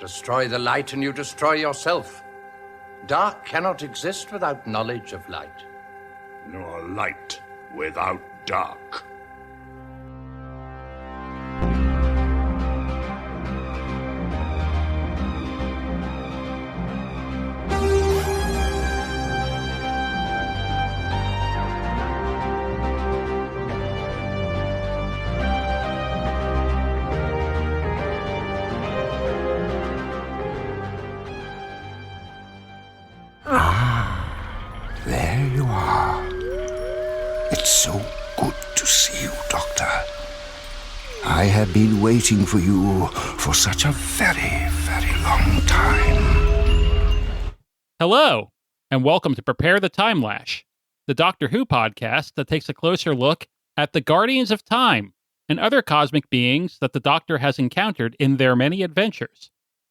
Destroy the light and you destroy yourself. Dark cannot exist without knowledge of light. Nor light without dark. There you are. It's so good to see you, Doctor. I have been waiting for you for such a very, very long time. Hello, and welcome to Prepare the Timelash, the Doctor Who podcast that takes a closer look at the Guardians of Time and other cosmic beings that the Doctor has encountered in their many adventures.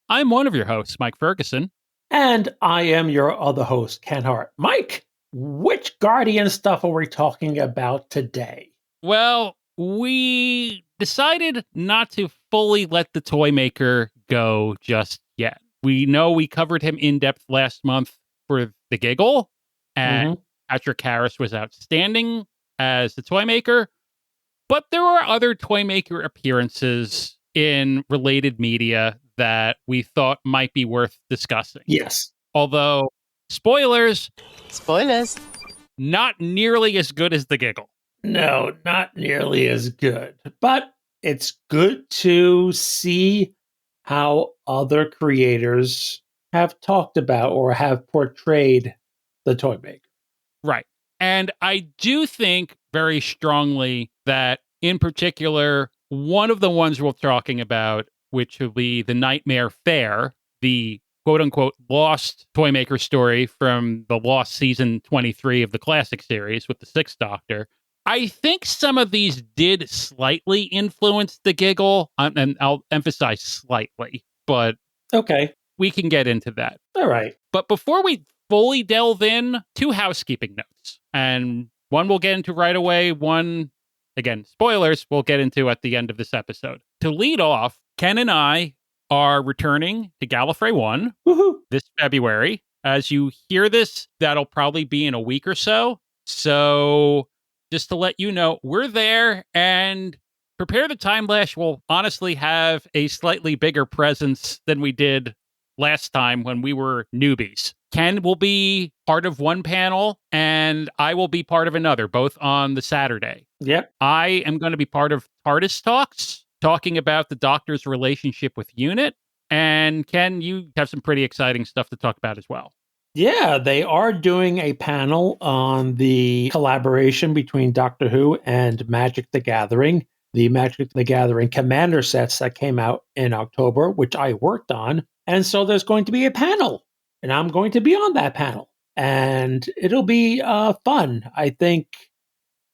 I'm one of your hosts, Mike Ferguson. And I am your other host, Ken Hart. Mike, which Guardian stuff are we talking about today? Well, we decided not to fully let the Toymaker go just yet. We know we covered him in depth last month for the Giggle, and Patrick Harris was outstanding as the Toymaker, but there were other Toymaker appearances in related media that we thought might be worth discussing. Yes. Although, spoilers, Spoilers. not nearly as good as the Giggle. No, not nearly as good. But it's good to see how other creators have talked about or have portrayed the Toymaker. Right. And I do think very strongly that, in particular, one of the ones we're talking about, which will be the Nightmare Fair, the quote-unquote lost Toymaker story from the lost season 23 of the classic series with the Sixth Doctor. I think some of these did slightly influence the Giggle, and I'll emphasize slightly, but Okay. we can get into that. All right. But before we fully delve in, two housekeeping notes. And one we'll get into right away. One, again, spoilers, we'll get into at the end of this episode. To lead off, Ken and I are returning to Gallifrey One Woohoo. this February. As you hear this, that'll probably be in a week or so. So just to let you know, we're there, and Prepare the Timelash will honestly have a slightly bigger presence than we did last time when we were newbies. Ken will be part of one panel, and I will be part of another, both on the Saturday. Yep. I am going to be part of TARDIS Talks, talking about the Doctor's relationship with UNIT. And Ken, you have some pretty exciting stuff to talk about as well. Yeah, they are doing a panel on the collaboration between Doctor Who and Magic the Gathering, the Magic the Gathering Commander sets that came out in October, which I worked on. And so there's going to be a panel, and I'm going to be on that panel. And it'll be fun. I think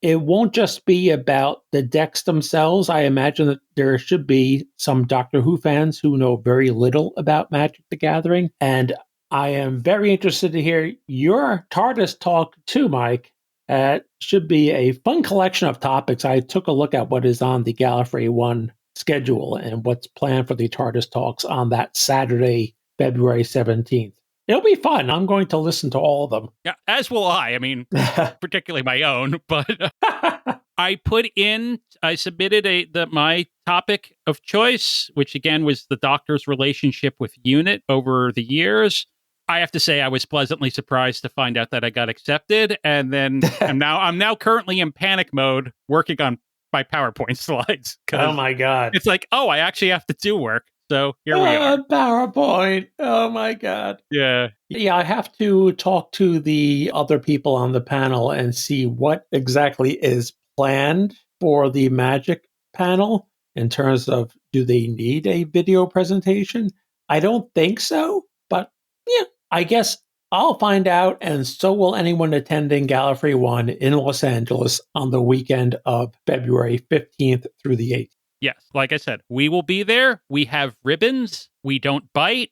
it won't just be about the decks themselves. I imagine that there should be some Doctor Who fans who know very little about Magic the Gathering. And I am very interested to hear your TARDIS talk too, Mike. It should be a fun collection of topics. I took a look at what is on the Gallifrey One schedule and what's planned for the TARDIS talks on that Saturday, February 17th. It'll be fun. I'm going to listen to all of them. Yeah, as will I. I mean, particularly my own, but I submitted my topic of choice, which again was the Doctor's relationship with UNIT over the years. I have to say I was pleasantly surprised to find out that I got accepted, and then I'm now currently in panic mode working on my PowerPoint slides. Oh my God. It's like, oh, I actually have to do work. So here we are. PowerPoint. Oh my God. Yeah. Yeah, I have to talk to the other people on the panel and see what exactly is planned for the Magic panel in terms of, do they need a video presentation? I don't think so, but yeah, I guess I'll find out, and so will anyone attending Gallifrey One in Los Angeles on the weekend of February 15th through the 18th. Yes, like I said, we will be there. We have ribbons. We don't bite.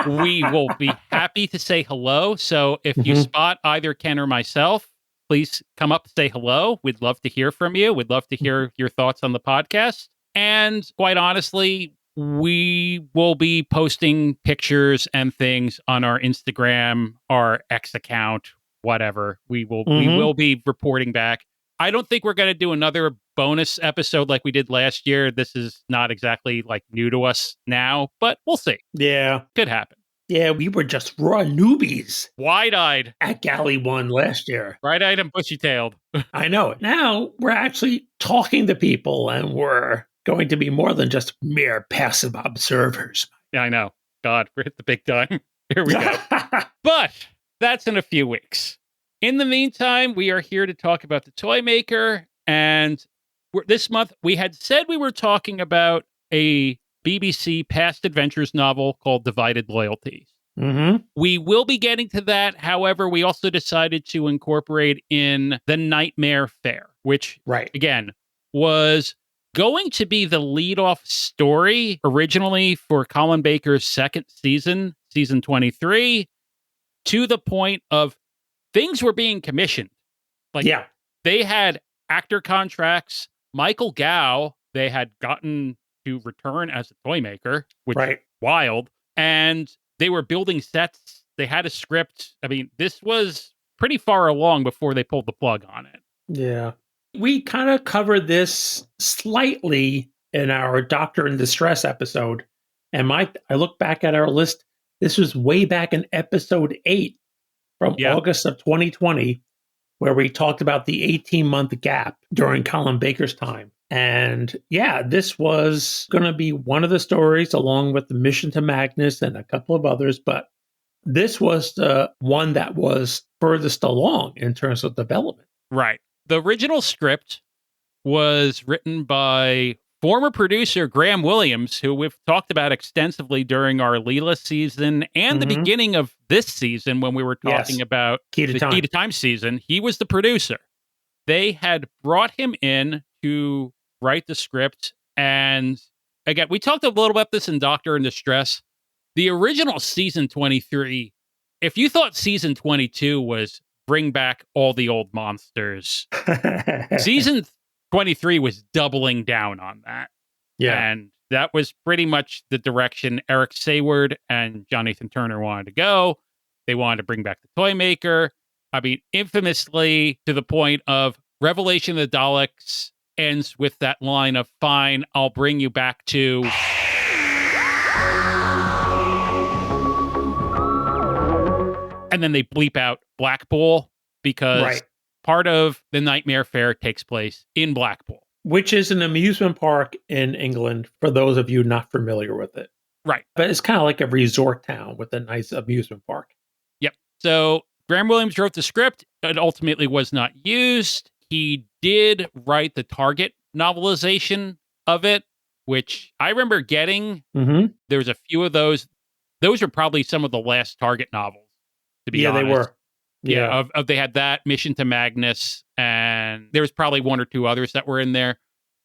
We will be happy to say hello. So if you spot either Ken or myself, please come up, say hello. We'd love to hear from you. We'd love to hear your thoughts on the podcast. And quite honestly, we will be posting pictures and things on our Instagram, our X account, whatever. We will be reporting back. I don't think we're going to do another bonus episode like we did last year. This is not exactly like new to us now, but we'll see. Yeah. Could happen. Yeah, we were just raw newbies Wide-eyed. at Galley One last year. Wide-eyed and bushy-tailed. I know it. Now we're actually talking to people, and we're going to be more than just mere passive observers. Yeah, I know. God, we're at the big time. Here we go. But that's in a few weeks. In the meantime, we are here to talk about the Toymaker, and this month we had said we were talking about a BBC Past Adventures novel called Divided Loyalties. We will be getting to that. However, we also decided to incorporate in The Nightmare Fair, which, again, was going to be the lead-off story originally for Colin Baker's second season, season 23, to the point of things were being commissioned. They had actor contracts. Michael Gow, they had gotten to return as a Toymaker, which is wild. And they were building sets. They had a script. I mean, this was pretty far along before they pulled the plug on it. Yeah. We kind of covered this slightly in our Doctor in Distress episode. And I look back at our list. This was way back in episode 8 from August of 2020, where we talked about the 18-month gap during Colin Baker's time. And yeah, this was going to be one of the stories along with the Mission to Magnus and a couple of others. But this was the one that was furthest along in terms of development. Right. The original script was written by former producer Graham Williams, who we've talked about extensively during our Leela season and the beginning of this season when we were talking about Key to Time season. He was the producer. They had brought him in to write the script. And again, we talked a little about this in Doctor in Distress. The original season 23, if you thought season 22 was bring back all the old monsters, season 23 was doubling down on that. Yeah. And that was pretty much the direction Eric Sayward and Jonathan Turner wanted to go. They wanted to bring back the Toymaker. I mean, infamously to the point of Revelation of the Daleks ends with that line of, "Fine, I'll bring you back to..." And then they bleep out Blackpool because part of the Nightmare Fair takes place in Blackpool, which is an amusement park in England, for those of you not familiar with it. Right. But it's kind of like a resort town with a nice amusement park. Yep. So Graham Williams wrote the script. It ultimately was not used. He did write the Target novelization of it, which I remember getting. There was a few of those. Those are probably some of the last Target novels, to be honest. They were. Yeah, they had that, Mission to Magnus, and there was probably one or two others that were in there.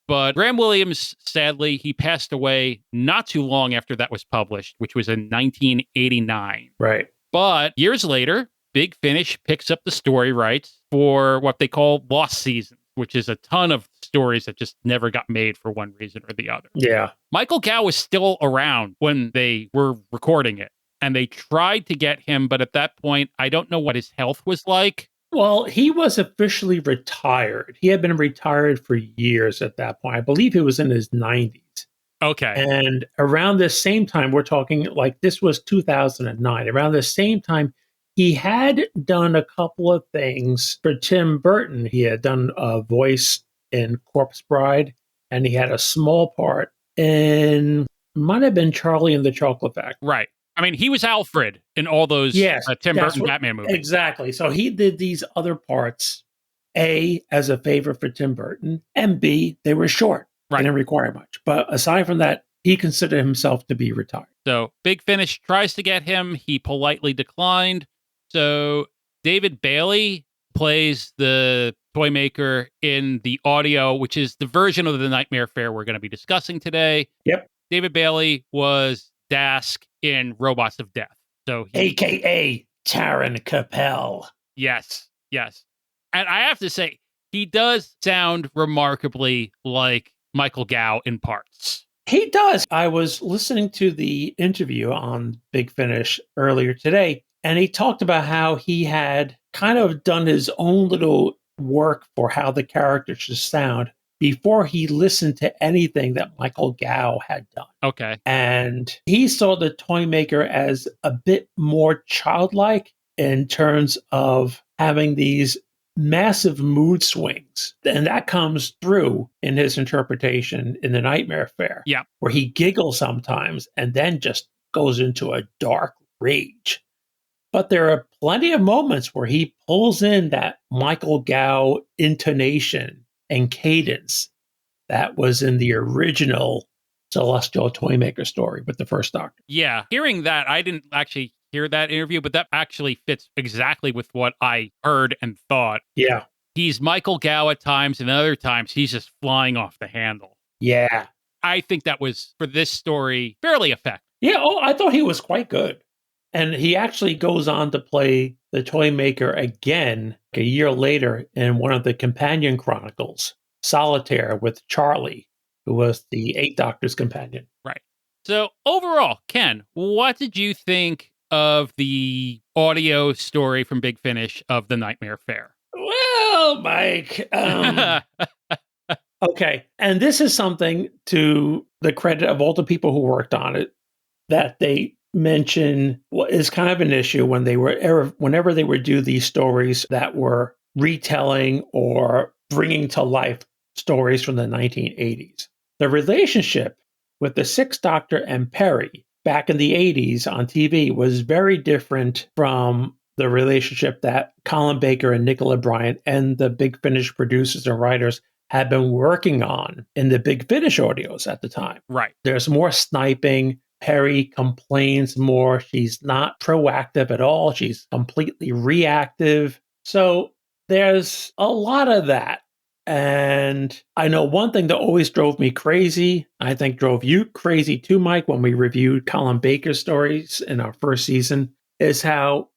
But Graham Williams, sadly, he passed away not too long after that was published, which was in 1989. Right. But years later, Big Finish picks up the story rights for what they call Lost Seasons, which is a ton of stories that just never got made for one reason or the other. Yeah. Michael Gow was still around when they were recording it. And they tried to get him, but at that point, I don't know what his health was like. Well, he was officially retired. He had been retired for years at that point. I believe he was in his 90s. Okay. And around this same time, we're talking like this was 2009. Around the same time, he had done a couple of things for Tim Burton. He had done a voice in Corpse Bride, and he had a small part in, might have been Charlie and the Chocolate Factory. Right. I mean, he was Alfred in all those Tim Burton Batman movies. Exactly. So he did these other parts, A, as a favor for Tim Burton, and B, they were short. Right. They didn't require much. But aside from that, he considered himself to be retired. So Big Finish tries to get him. He politely declined. So David Bailey plays the Toymaker in the audio, which is the version of the Nightmare Fair we're going to be discussing today. Yep. David Bailey was Dask in Robots of Death. So AKA Taron Capel. Yes. And I have to say, he does sound remarkably like Michael Gow in parts. He does. I was listening to the interview on Big Finish earlier today, and he talked about how he had kind of done his own little work for how the character should sound before he listened to anything that Michael Gow had done. Okay. And he saw the Toymaker as a bit more childlike in terms of having these massive mood swings. And that comes through in his interpretation in The Nightmare Fair. Yeah. Where he giggles sometimes and then just goes into a dark rage. But there are plenty of moments where he pulls in that Michael Gow intonation and cadence that was in the original Celestial Toymaker story with the first Doctor. Yeah. Hearing that, I didn't actually hear that interview, but that actually fits exactly with what I heard and thought. Yeah. He's Michael Gow at times, and other times he's just flying off the handle. Yeah. I think that was, for this story, fairly effective. Yeah. Oh, I thought he was quite good. And he actually goes on to play the Toymaker again a year later in one of the companion chronicles, Solitaire, with Charlie, who was the Eighth Doctor's companion. Right. So overall, Ken, what did you think of the audio story from Big Finish of The Nightmare Fair? Well, Mike, okay. And this is something to the credit of all the people who worked on it, that they mention what is kind of an issue when they were, whenever they would do these stories that were retelling or bringing to life stories from the 1980s. The relationship with the Sixth Doctor and Perry back in the 80s on TV was very different from the relationship that Colin Baker and Nicola Bryant and the Big Finish producers and writers had been working on in the Big Finish audios at the time. Right. There's more sniping. Perry complains more. She's not proactive at all. She's completely reactive. So there's a lot of that. And I know one thing that always drove me crazy, I think drove you crazy too, Mike, when we reviewed Colin Baker's stories in our first season, is how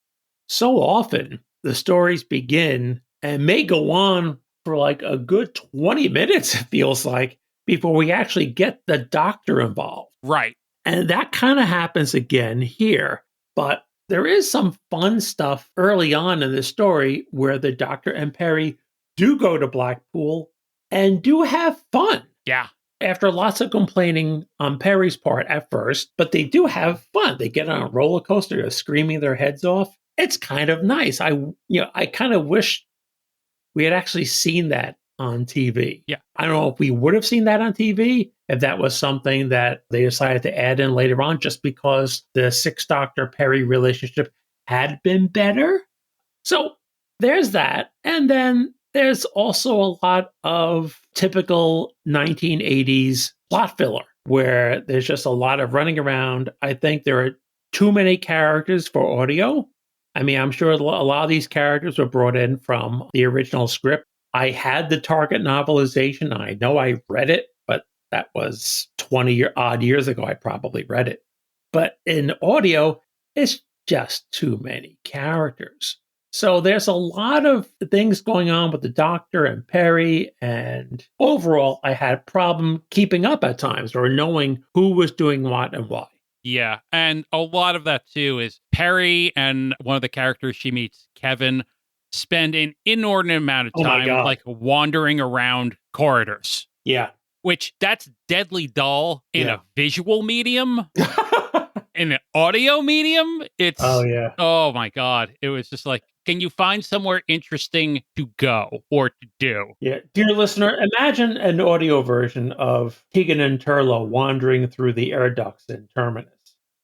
so often the stories begin and may go on for like a good 20 minutes, it feels like, before we actually get the Doctor involved. Right. And that kind of happens again here. But there is some fun stuff early on in the story where the Doctor and Perry do go to Blackpool and do have fun. Yeah. After lots of complaining on Perry's part at first, but they do have fun. They get on a roller coaster, they're screaming their heads off. It's kind of nice. I kind of wish we had actually seen that on TV. Yeah. I don't know if we would have seen that on TV, if that was something that they decided to add in later on just because the Sixth Doctor Perry relationship had been better. So there's that. And then there's also a lot of typical 1980s plot filler where there's just a lot of running around. I think there are too many characters for audio. I mean, I'm sure a lot of these characters were brought in from the original script. I had the Target novelization. I know I read it, but that was 20-odd years ago. I probably read it. But in audio, it's just too many characters. So there's a lot of things going on with the Doctor and Perry, and overall, I had a problem keeping up at times or knowing who was doing what and why. Yeah, and a lot of that, too, is Perry and one of the characters she meets, Kevin, spend an inordinate amount of time like wandering around corridors. Yeah. Which, that's deadly dull in a visual medium. In an audio medium, it's... Oh, my God. It was just like, can you find somewhere interesting to go or to do? Yeah. Dear listener, imagine an audio version of Keegan and Turlo wandering through the air ducts in Terminus.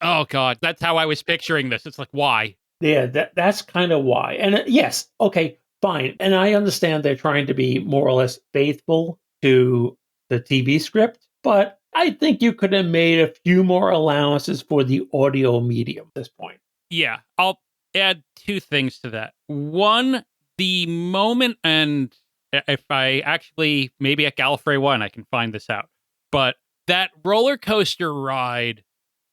Oh, God. That's how I was picturing this. It's like, why? Yeah, that's kind of why. And yes, okay, fine. And I understand they're trying to be more or less faithful to the TV script, but I think you could have made a few more allowances for the audio medium at this point. Yeah, I'll add two things to that. One, the moment, and if I actually, maybe at Gallifrey One, I can find this out, but that roller coaster ride,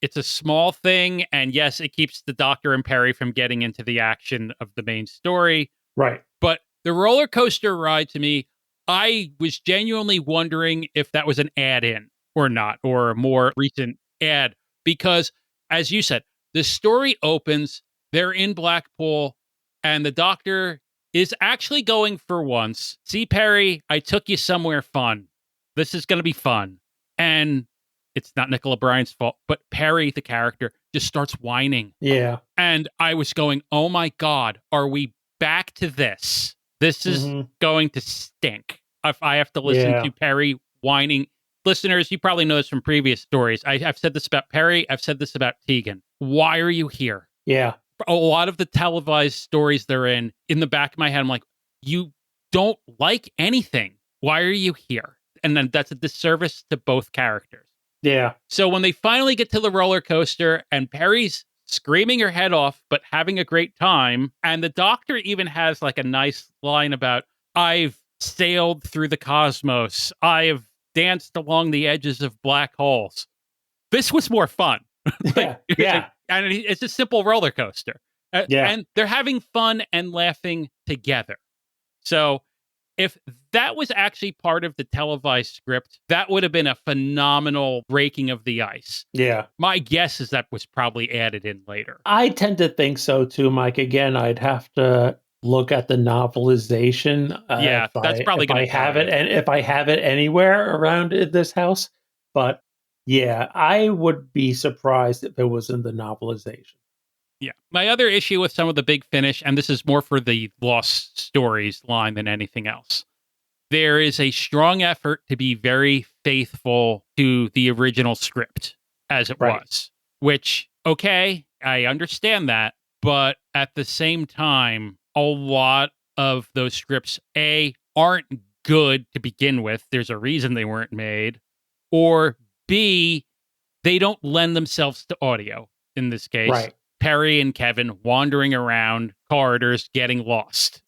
it's a small thing, and yes, it keeps the Doctor and Perry from getting into the action of the main story. Right. But the roller coaster ride, to me, I was genuinely wondering if that was an add-in, or not, or a more recent ad. Because, as you said, the story opens, they're in Blackpool, and the doctor is actually going for once. See, Perry, I took you somewhere fun. This is going to be fun. And it's not Nicola Bryant's fault, but Perry, the character, just starts whining. Yeah. And I was going, oh my God, are we back to this? This is going to stink. If I have to listen to Perry whining. Listeners, you probably know this from previous stories. I've said this about Perry. I've said this about Tegan. Why are you here? Yeah. A lot of the televised stories they're in the back of my head, I'm like, you don't like anything. Why are you here? And then that's a disservice to both characters. Yeah. So when they finally get to the roller coaster and Perry's screaming her head off, but having a great time, and the doctor even has like a nice line about, I've sailed through the cosmos. I've danced along the edges of black holes. This was more fun. Yeah. And it's a simple roller coaster. And they're having fun and laughing together. So if that was actually part of the televised script, that would have been a phenomenal breaking of the ice. Yeah. My guess is that was probably added in later. I tend to think so too, Mike. Again, I'd have to look at the novelization. That's probably going to have it, and if I have it anywhere around this house. But yeah, I would be surprised if it was in the novelization. Yeah. My other issue with some of the Big Finish, and this is more for the Lost Stories line than anything else, there is a strong effort to be very faithful to the original script as it was, which, okay, I understand that. But at the same time, a lot of those scripts, A, aren't good to begin with. There's a reason they weren't made. Or B, they don't lend themselves to audio in this case. Right. Perry and Kevin wandering around corridors getting lost.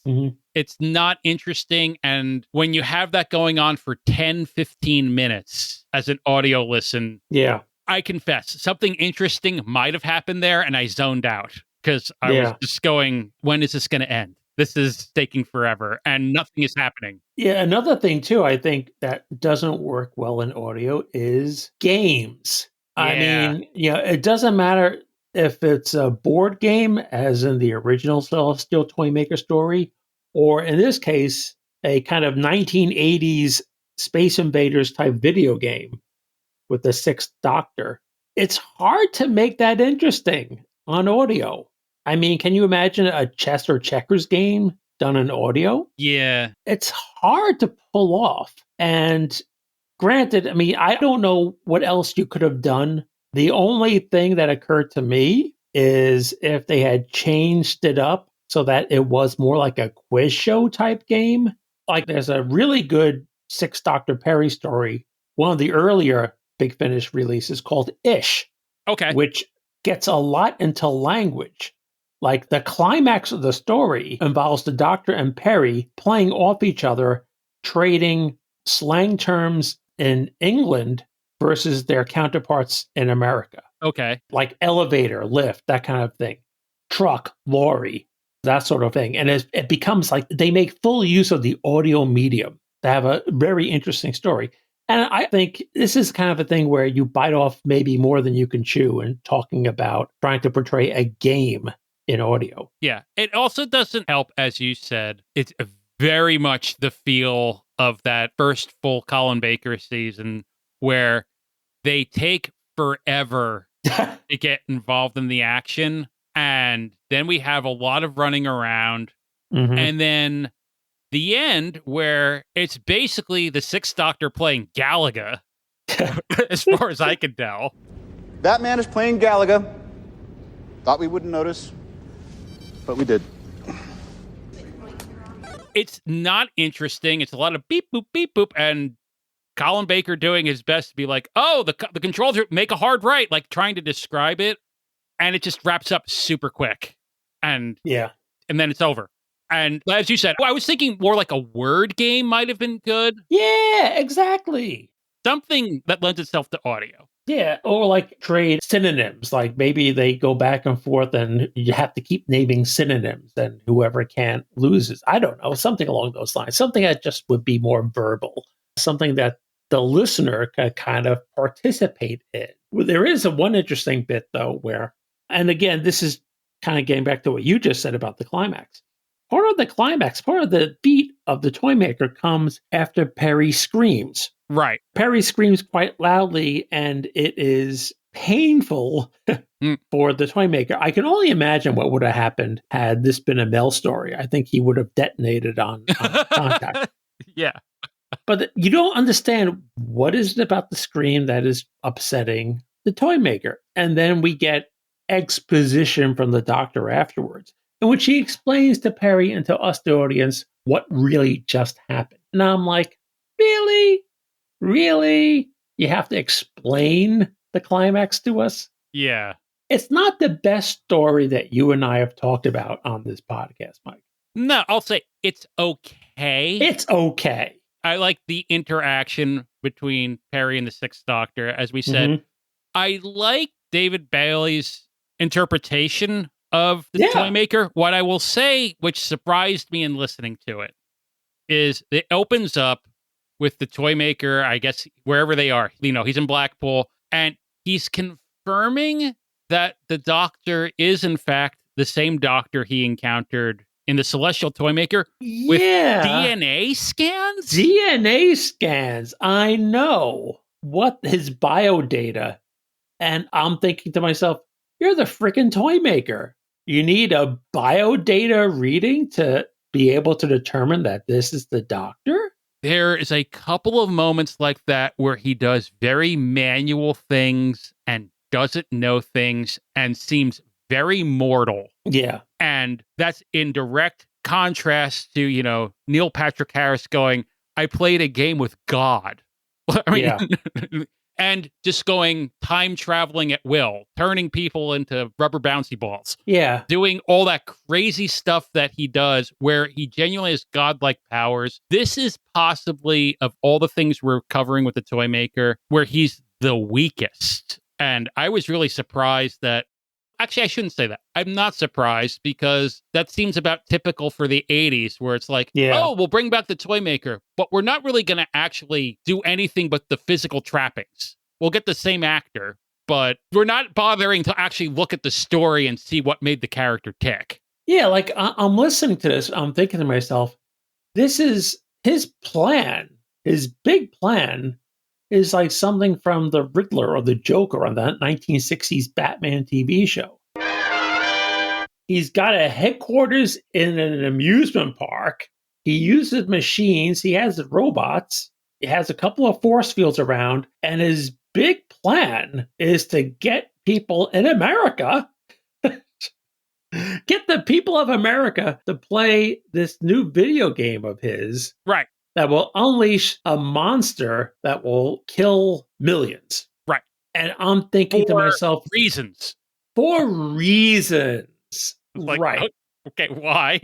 It's not interesting. And when you have that going on for 10, 15 minutes as an audio listen, I confess, something interesting might have happened there and I zoned out because I was just going, when is this going to end? This is taking forever and nothing is happening. Yeah, another thing too, I think that doesn't work well in audio is games. I mean, it doesn't matter if it's a board game, as in the original Celestial Toymaker story, or in this case, a kind of 1980s Space Invaders type video game with the Sixth Doctor. It's hard to make that interesting on audio. I mean, can you imagine a chess or checkers game done in audio? Yeah. It's hard to pull off. And granted, I mean, I don't know what else you could have done. The only thing that occurred to me is if they had changed it up so that it was more like a quiz show type game. Like there's a really good Sixth Doctor Perry story, one of the earlier Big Finish releases called Ish. Okay. Which gets a lot into language. Like the climax of the story involves the Doctor and Perry playing off each other, trading slang terms in England versus their counterparts in America. Okay. Like elevator, lift, that kind of thing. Truck, lorry, that sort of thing. And it becomes like they make full use of the audio medium to have a very interesting story. And I think this is kind of a thing where you bite off maybe more than you can chew in talking about trying to portray a game in audio. Yeah. It also doesn't help, as you said, it's very much the feel of that first full Colin Baker season where they take forever to get involved in the action. And then we have a lot of running around. And then the end where it's basically the Sixth Doctor playing Galaga, as far as I can tell. That man is playing Galaga. Thought we wouldn't notice, but we did. It's not interesting. It's a lot of beep, boop, and Colin Baker doing his best to be like, oh, the controls are make a hard right, like trying to describe it. And it just wraps up super quick. And then it's over. And as you said, I was thinking more like a word game might have been good. Yeah, exactly. Something that lends itself to audio. Yeah, or like trade synonyms. Like maybe they go back and forth and you have to keep naming synonyms and whoever can't loses. I don't know, something along those lines. Something that just would be more verbal. Something that the listener can kind of participate in. Well, there is one interesting bit, though, where, and again, this is kind of getting back to what you just said about the climax. Part of the climax, part of the beat of the Toymaker comes after Perry screams. Right. Perry screams quite loudly, and it is painful for the Toymaker. I can only imagine what would have happened had this been a Mel story. I think he would have detonated on contact. Yeah. But you don't understand what is it about the scream that is upsetting the Toymaker. And then we get exposition from the doctor afterwards, in which he explains to Perry and to us, the audience, what really just happened. And I'm like, really? Really? You have to explain the climax to us? Yeah. It's not the best story that you and I have talked about on this podcast, Mike. No, I'll say it's okay. It's okay. I like the interaction between Perry and the Sixth Doctor. As we said, I like David Bailey's interpretation of the Toymaker. What I will say, which surprised me in listening to it, is it opens up with the Toymaker, I guess, wherever they are. You know, he's in Blackpool, and he's confirming that the Doctor is, in fact, the same Doctor he encountered in the Celestial Toymaker with DNA scans? DNA scans. I know what his bio data. And I'm thinking to myself, you're the freaking Toymaker. You need a bio data reading to be able to determine that this is the Doctor? There is a couple of moments like that where he does very manual things and doesn't know things and seems very mortal. Yeah. And that's in direct contrast to, you know, Neil Patrick Harris going, I played a game with God. I mean, and just going time traveling at will, turning people into rubber bouncy balls. Yeah. Doing all that crazy stuff that he does where he genuinely has godlike powers. This is possibly, of all the things we're covering with the Toymaker, where he's the weakest. And I was really surprised that, actually, I shouldn't say that. I'm not surprised because that seems about typical for the 80s where it's like, oh, we'll bring back the Toymaker, but we're not really going to actually do anything but the physical trappings. We'll get the same actor, but we're not bothering to actually look at the story and see what made the character tick. Yeah, like I'm listening to this. I'm thinking to myself, this is his plan. His big plan is like something from the Riddler or the Joker on that 1960s Batman TV show. He's got a headquarters in an amusement park. He uses machines. He has robots. He has a couple of force fields around. And his big plan is to get people in America, get the people of America to play this new video game of his. Right. That will unleash a monster that will kill millions. Right. And I'm thinking to myself, reasons. For reasons. Like, right. Okay, why?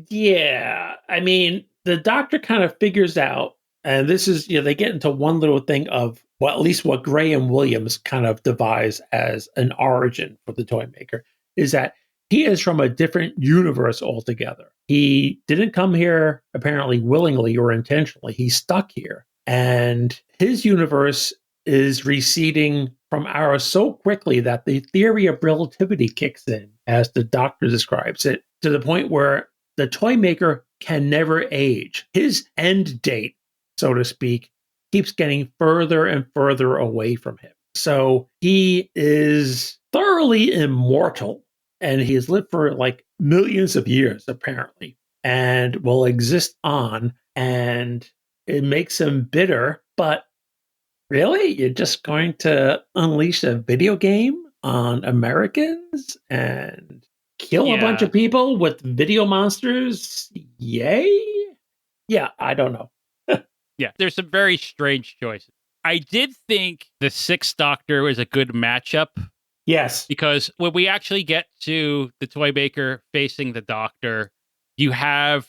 Yeah. I mean, the Doctor kind of figures out, and this is, they get into one little thing of, well, at least what Graham Williams kind of devised as an origin for the Toymaker, is that he is from a different universe altogether. He didn't come here apparently willingly or intentionally. He's stuck here. And his universe is receding from ours so quickly that the theory of relativity kicks in, as the Doctor describes it, to the point where the Toymaker can never age. His end date, so to speak, keeps getting further and further away from him. So he is thoroughly immortal. And he has lived for like millions of years, apparently, and will exist on. And it makes him bitter. But really, you're just going to unleash a video game on Americans and kill a bunch of people with video monsters? Yay? Yeah, I don't know. Yeah, there's some very strange choices. I did think the Sixth Doctor was a good matchup. Yes. Because when we actually get to the Toymaker facing the Doctor, you have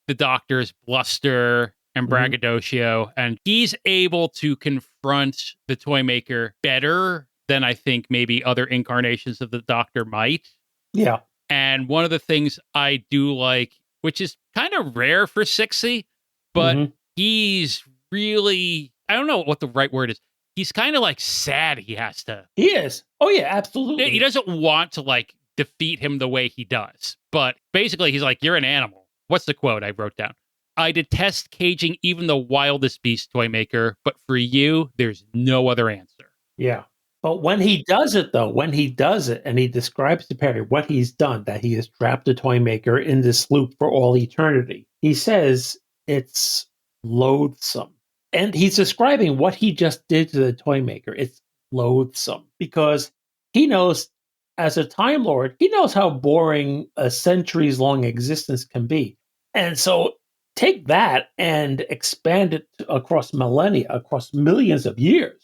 the Doctor's bluster and braggadocio, and he's able to confront the Toymaker better than I think maybe other incarnations of the Doctor might. Yeah. And one of the things I do like, which is kind of rare for Sixie, but he's really I don't know what the right word is. He's kind of like sad he has to. He is. Oh, yeah, absolutely. He doesn't want to like defeat him the way he does. But basically, he's like, you're an animal. What's the quote I wrote down? I detest caging even the wildest beast, Toymaker, but for you, there's no other answer. Yeah. But when he does it, though, when he does it and he describes to Perry what he's done, that he has trapped the Toymaker in this loop for all eternity, he says it's loathsome. And he's describing what he just did to the Toymaker. It's loathsome because he knows, as a Time Lord, he knows how boring a centuries-long existence can be. And so take that and expand it across millennia, across millions of years.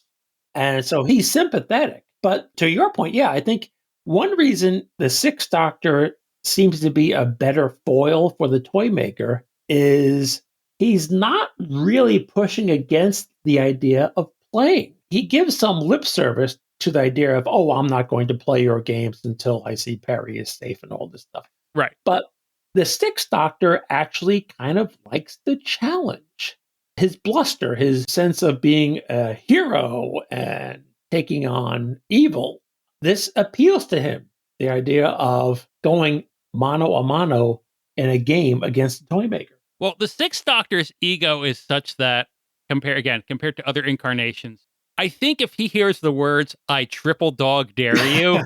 And so he's sympathetic. But to your point, yeah, I think one reason the Sixth Doctor seems to be a better foil for the Toymaker is he's not really pushing against the idea of playing. He gives some lip service to the idea of, oh, I'm not going to play your games until I see Perry is safe and all this stuff. Right. But the Sixth Doctor actually kind of likes the challenge. His bluster, his sense of being a hero and taking on evil, this appeals to him. The idea of going mano a mano in a game against the Toymaker. Well, the Sixth Doctor's ego is such that, compared to other incarnations, I think if he hears the words, I triple dog dare you,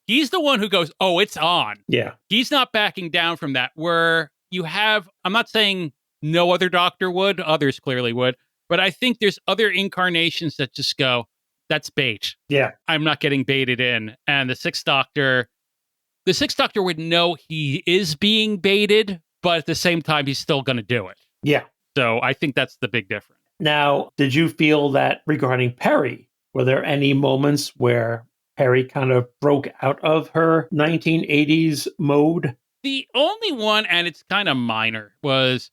he's the one who goes, oh, it's on. Yeah. He's not backing down from that. Where you have, I'm not saying no other Doctor would, others clearly would, but I think there's other incarnations that just go, that's bait. Yeah. I'm not getting baited in. And the Sixth Doctor would know he is being baited, but at the same time, he's still going to do it. Yeah. So I think that's the big difference. Now, did you feel that regarding Perry, were there any moments where Perry kind of broke out of her 1980s mode? The only one, and it's kind of minor, was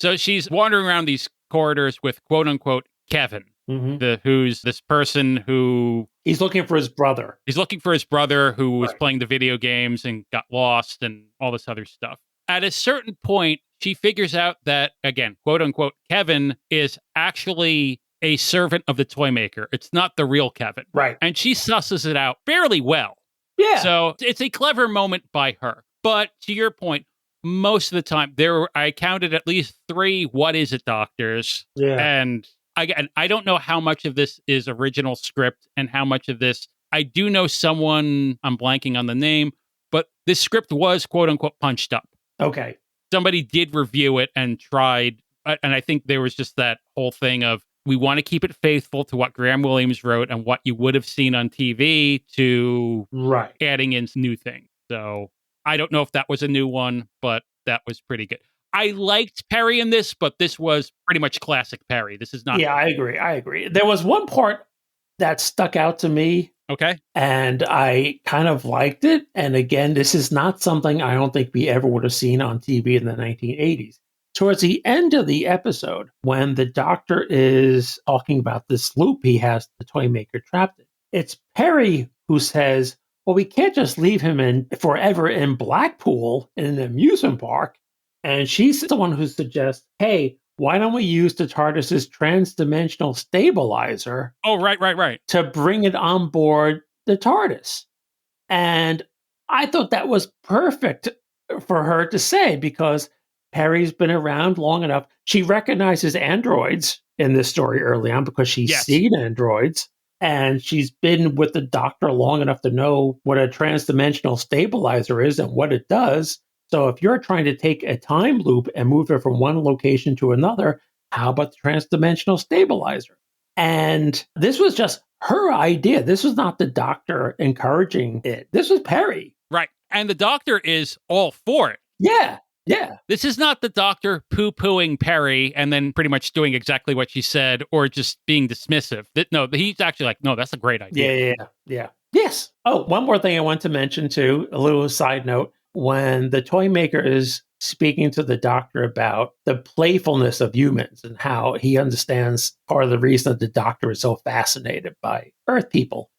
so she's wandering around these corridors with quote unquote Kevin, who's this person who he's looking for his brother. He's looking for his brother who was playing the video games and got lost and all this other stuff. At a certain point, she figures out that, again, quote unquote, Kevin is actually a servant of the Toymaker. It's not the real Kevin. Right. And she susses it out fairly well. Yeah. So it's a clever moment by her. But to your point, most of the time, I counted at least 3 what is it doctors. Yeah. And again, I don't know how much of this is original script and how much of this, I do know someone, I'm blanking on the name, but this script was quote unquote punched up. Okay. Somebody did review it and tried, and I think there was just that whole thing of, we want to keep it faithful to what Graham Williams wrote and what you would have seen on TV to adding in new things. So I don't know if that was a new one, but that was pretty good. I liked Perry in this, but this was pretty much classic Perry. This is not. Yeah, I agree. There was one part that stuck out to me. Okay. And I kind of liked it. And again, this is not something I don't think we ever would have seen on TV in the 1980s. Towards the end of the episode, when the Doctor is talking about this loop he has the Toymaker trapped in, it's Perry who says, well, we can't just leave him in forever in Blackpool in an amusement park. And she's the one who suggests, hey, why don't we use the TARDIS's trans-dimensional stabilizer? Oh, right. To bring it on board the TARDIS. And I thought that was perfect for her to say, because Perry's been around long enough. She recognizes androids in this story early on because she's seen androids. And she's been with the Doctor long enough to know what a trans-dimensional stabilizer is and what it does. So if you're trying to take a time loop and move it from one location to another, how about the trans-dimensional stabilizer? And this was just her idea. This was not the Doctor encouraging it. This was Perry. Right. And the Doctor is all for it. Yeah. This is not the Doctor poo-pooing Perry and then pretty much doing exactly what she said or just being dismissive. No, he's actually like, no, that's a great idea. Yeah. Yes. Oh, one more thing I want to mention too, a little side note. When the Toymaker is speaking to the Doctor about the playfulness of humans and how he understands part of the reason that the Doctor is so fascinated by Earth people,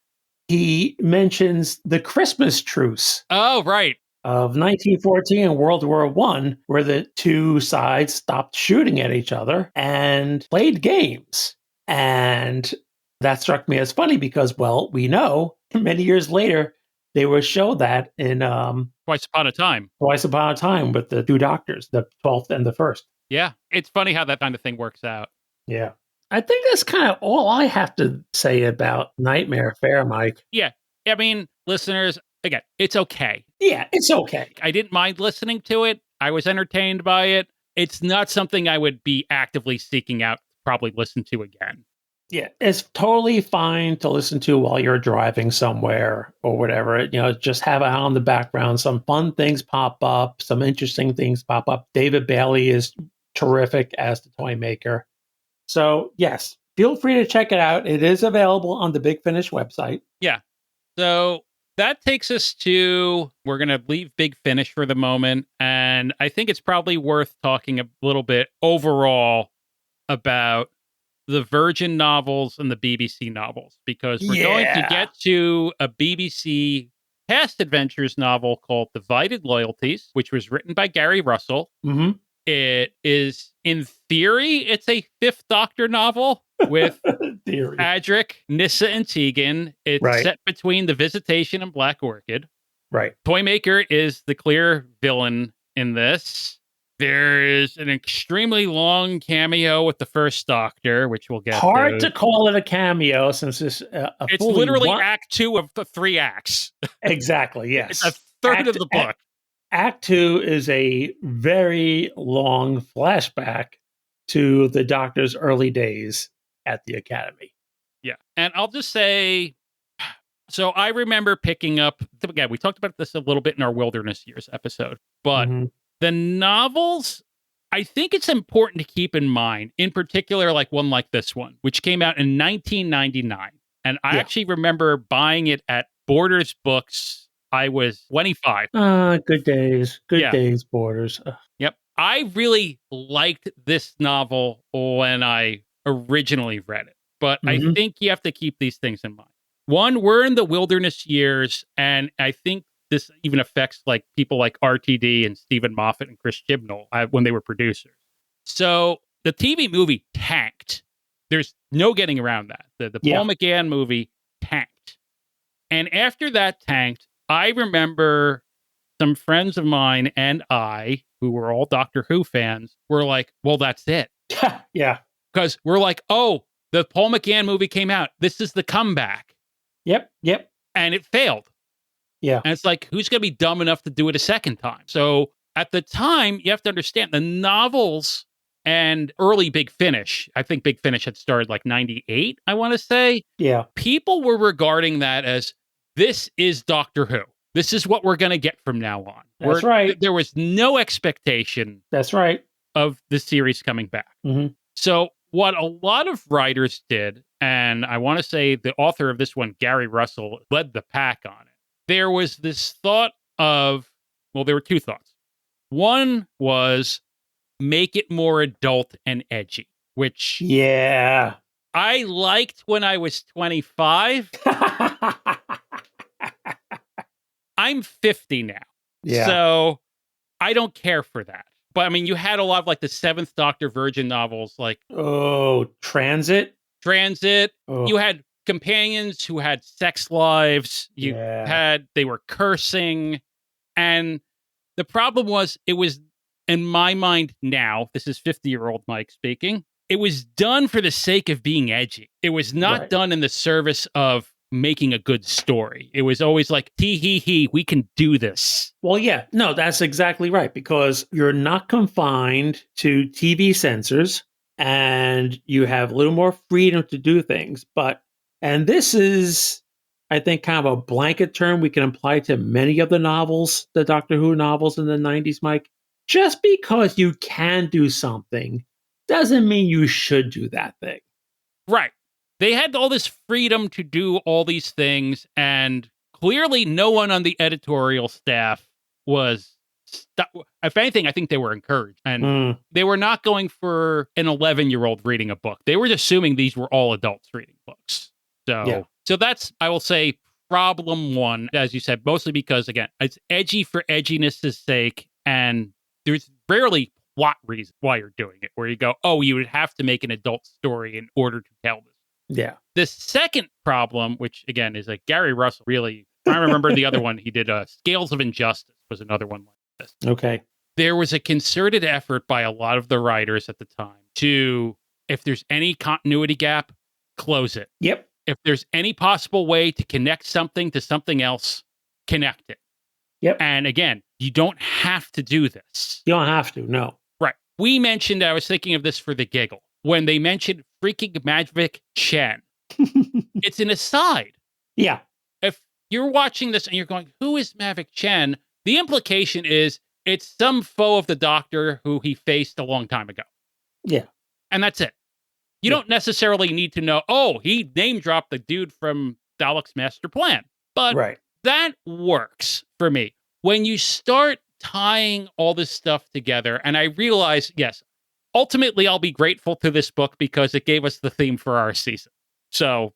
he mentions the Christmas truce. Oh, right. of 1914 and World War I, where the two sides stopped shooting at each other and played games. And that struck me as funny because, well, we know many years later, they will show that in Twice Upon a Time. Twice Upon a Time with the two doctors, the 12th and the 1st. Yeah. It's funny how that kind of thing works out. Yeah. I think that's kind of all I have to say about Nightmare Fair, Mike. Yeah. I mean, listeners, again, it's okay. Yeah, it's okay. I didn't mind listening to it. I was entertained by it. It's not something I would be actively seeking out to probably listen to again. Yeah, it's totally fine to listen to while you're driving somewhere or whatever. Just have it on the background. Some fun things pop up. Some interesting things pop up. David Bailey is terrific as the Toymaker. So, yes, feel free to check it out. It is available on the Big Finish website. Yeah. So that takes us to, we're going to leave Big Finish for the moment. And I think it's probably worth talking a little bit overall about the Virgin novels and the BBC novels, because we're going to get to a BBC past adventures novel called Divided Loyalties, which was written by Gary Russell. Mm-hmm. It is, in theory, it's a Fifth Doctor novel with Adric, Nyssa, and Tegan. It's set between The Visitation and Black Orchid. Right. Toymaker is the clear villain in this. There is an extremely long cameo with the First Doctor, which we'll get Hard to call it a cameo since it's it's literally Act 2 of the 3 acts. Exactly, yes. It's a third of the book. Act 2 is a very long flashback to the Doctor's early days at the Academy. Yeah. And I'll just say, so I remember picking up, again, we talked about this a little bit in our Wilderness Years episode, but the novels, I think it's important to keep in mind, in particular, like one like this one, which came out in 1999. And I actually remember buying it at Borders Books. I was 25. Good days. Good days, Borders. Yep. I really liked this novel when I originally read it, but I think you have to keep these things in mind. One, we're in the Wilderness Years, and I think this even affects like people like RTD and Stephen Moffat and Chris Chibnall when they were producers. So the TV movie tanked. There's no getting around that. The Paul McGann movie tanked. And after that tanked, I remember some friends of mine and I, who were all Doctor Who fans, were like, well, that's it. Yeah. Because we're like, oh, the Paul McGann movie came out. This is the comeback. Yep. And it failed. Yeah. And it's like, who's going to be dumb enough to do it a second time? So at the time, you have to understand the novels and early Big Finish. I think Big Finish had started like 98, I want to say. Yeah. People were regarding that as, this is Doctor Who. This is what we're going to get from now on. That's right. There was no expectation. That's right. Of the series coming back. So what a lot of writers did, and I want to say the author of this one, Gary Russell, led the pack on it. There was this thought of, well, there were two thoughts. One was make it more adult and edgy, which I liked when I was 25. I'm 50 now. Yeah. So I don't care for that. But I mean, you had a lot of like the Seventh Doctor Virgin novels, like Transit. Oh. You had companions who had sex lives. They were cursing. And the problem was, it was, in my mind now, this is 50-year-old Mike speaking, it was done for the sake of being edgy. It was not done in the service of making a good story. It was always like, tee-hee-hee, we can do this. Well, yeah, no, that's exactly right, because you're not confined to TV censors and you have a little more freedom to do things. And this is, I think, kind of a blanket term we can apply to many of the novels, the Doctor Who novels in the 90s, Mike. Just because you can do something doesn't mean you should do that thing. Right. They had all this freedom to do all these things, and clearly no one on the editorial staff was, if anything, I think they were encouraged. And they were not going for an 11-year-old reading a book. They were assuming these were all adults reading books. So that's, I will say, problem one, as you said, mostly because, again, it's edgy for edginess' sake, and there's rarely plot reason why you're doing it, where you go, oh, you would have to make an adult story in order to tell this. Yeah. The second problem, which, again, is like Gary Russell really, I remember the other one he did, Scales of Injustice was another one like this. Okay. There was a concerted effort by a lot of the writers at the time to, if there's any continuity gap, close it. Yep. If there's any possible way to connect something to something else, connect it. Yep. And again, you don't have to do this. You don't have to, no. Right. We mentioned, I was thinking of this for the Giggle, when they mentioned freaking Mavic Chen. It's an aside. Yeah. If you're watching this and you're going, who is Mavic Chen? The implication is it's some foe of the Doctor who he faced a long time ago. Yeah. And that's it. You don't necessarily need to know, oh, he name dropped the dude from Dalek's Master Plan. But that works for me. When you start tying all this stuff together, and I realize, yes, ultimately I'll be grateful to this book because it gave us the theme for our season. So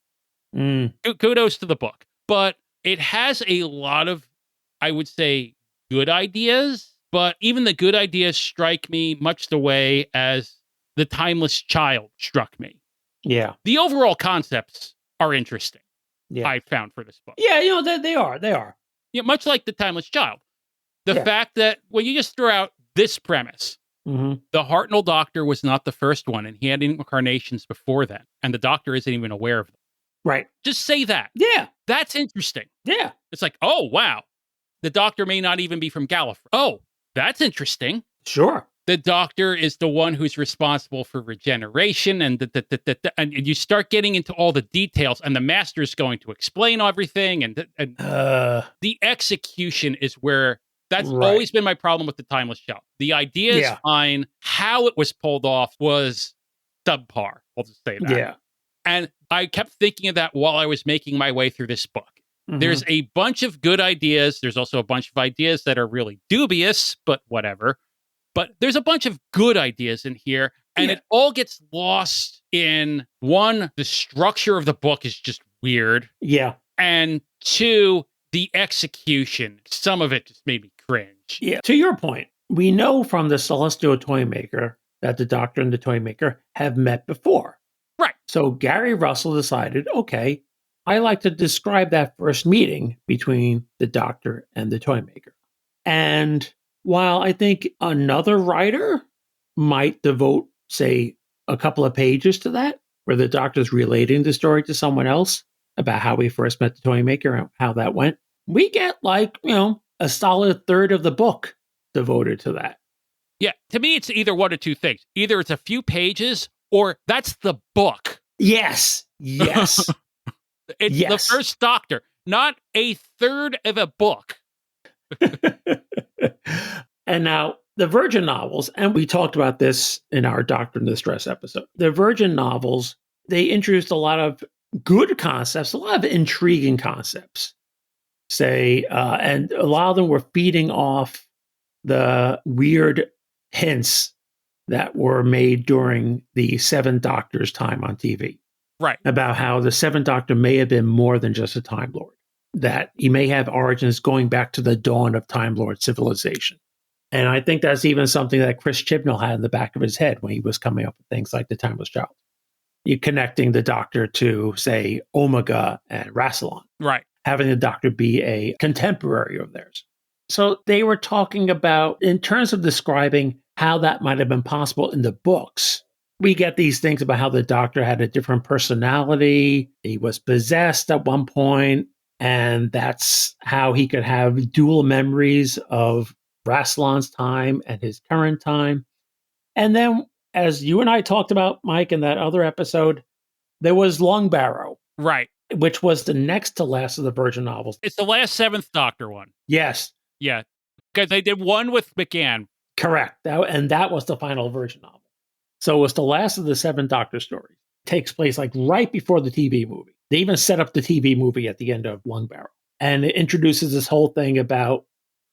kudos to the book. But it has a lot of, I would say, good ideas. But even the good ideas strike me much the way as The Timeless Child struck me. Yeah. The overall concepts are interesting. Yeah. I found for this book. Yeah, they are. They are. Yeah, much like The Timeless Child. The fact that when you just throw out this premise, the Hartnell Doctor was not the first one, and he had incarnations before then, and the Doctor isn't even aware of them. Right. Just say that. Yeah. That's interesting. Yeah. It's like, oh, wow. The Doctor may not even be from Gallifrey. Oh, that's interesting. Sure. The Doctor is the one who's responsible for regeneration, and and you start getting into all the details, and the Master's going to explain everything, and the execution is where that's always been my problem with The Timeless Child. The idea is fine. How it was pulled off was subpar. I'll just say that. Yeah. And I kept thinking of that while I was making my way through this book. There's a bunch of good ideas. There's also a bunch of ideas that are really dubious, but whatever. But there's a bunch of good ideas in here, and it all gets lost in, one, the structure of the book is just weird. Yeah. And two, the execution. Some of it just made me cringe. Yeah. To your point, we know from the Celestial Toymaker that the Doctor and the Toymaker have met before. Right. So Gary Russell decided, okay, I like to describe that first meeting between the Doctor and the Toymaker. And while I think another writer might devote, say, a couple of pages to that, where the Doctor's relating the story to someone else about how we first met the Toymaker and how that went, we get a solid third of the book devoted to that. Yeah. To me, it's either one of two things. Either it's a few pages or that's the book. Yes. Yes. It's the first Doctor, not a third of a book. And now the Virgin novels, and we talked about this in our Doctor in Distress episode, the Virgin novels, they introduced a lot of good concepts, a lot of intriguing concepts, and a lot of them were feeding off the weird hints that were made during the Seventh Doctor's time on TV. Right. About how the Seventh Doctor may have been more than just a Time Lord, that he may have origins going back to the dawn of Time Lord civilization. And I think that's even something that Chris Chibnall had in the back of his head when he was coming up with things like The Timeless Child. You're connecting the Doctor to, say, Omega and Rassilon. Right. Having the Doctor be a contemporary of theirs. So they were talking about, in terms of describing how that might have been possible in the books, we get these things about how the Doctor had a different personality. He was possessed at one point, and that's how he could have dual memories of Rassilon's time and his current time. And then, as you and I talked about, Mike, in that other episode, there was Longbarrow. Right. Which was the next to last of the Virgin novels. It's the last Seventh Doctor one. Yes. Yeah. Because they did one with McGann. Correct. That was the final Virgin novel. So it was the last of the Seventh Doctor stories. It takes place right before the TV movie. They even set up the TV movie at the end of Longbarrow. And it introduces this whole thing about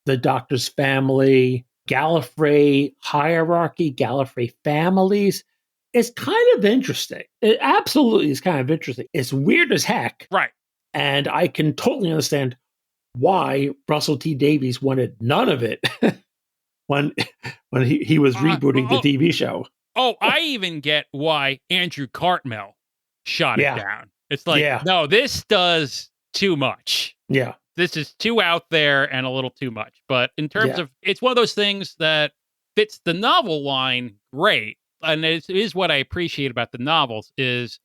the Doctor's family, Gallifrey hierarchy, Gallifrey families. It's kind of interesting. It absolutely is kind of interesting. It's weird as heck. Right. And I can totally understand why Russell T Davies wanted none of it when he was rebooting the TV show. Oh, I even get why Andrew Cartmel shot it down. It's like, no, this does too much. Yeah. This is too out there and a little too much. But in terms of, it's one of those things that fits the novel line great. And it is what I appreciate about the novels is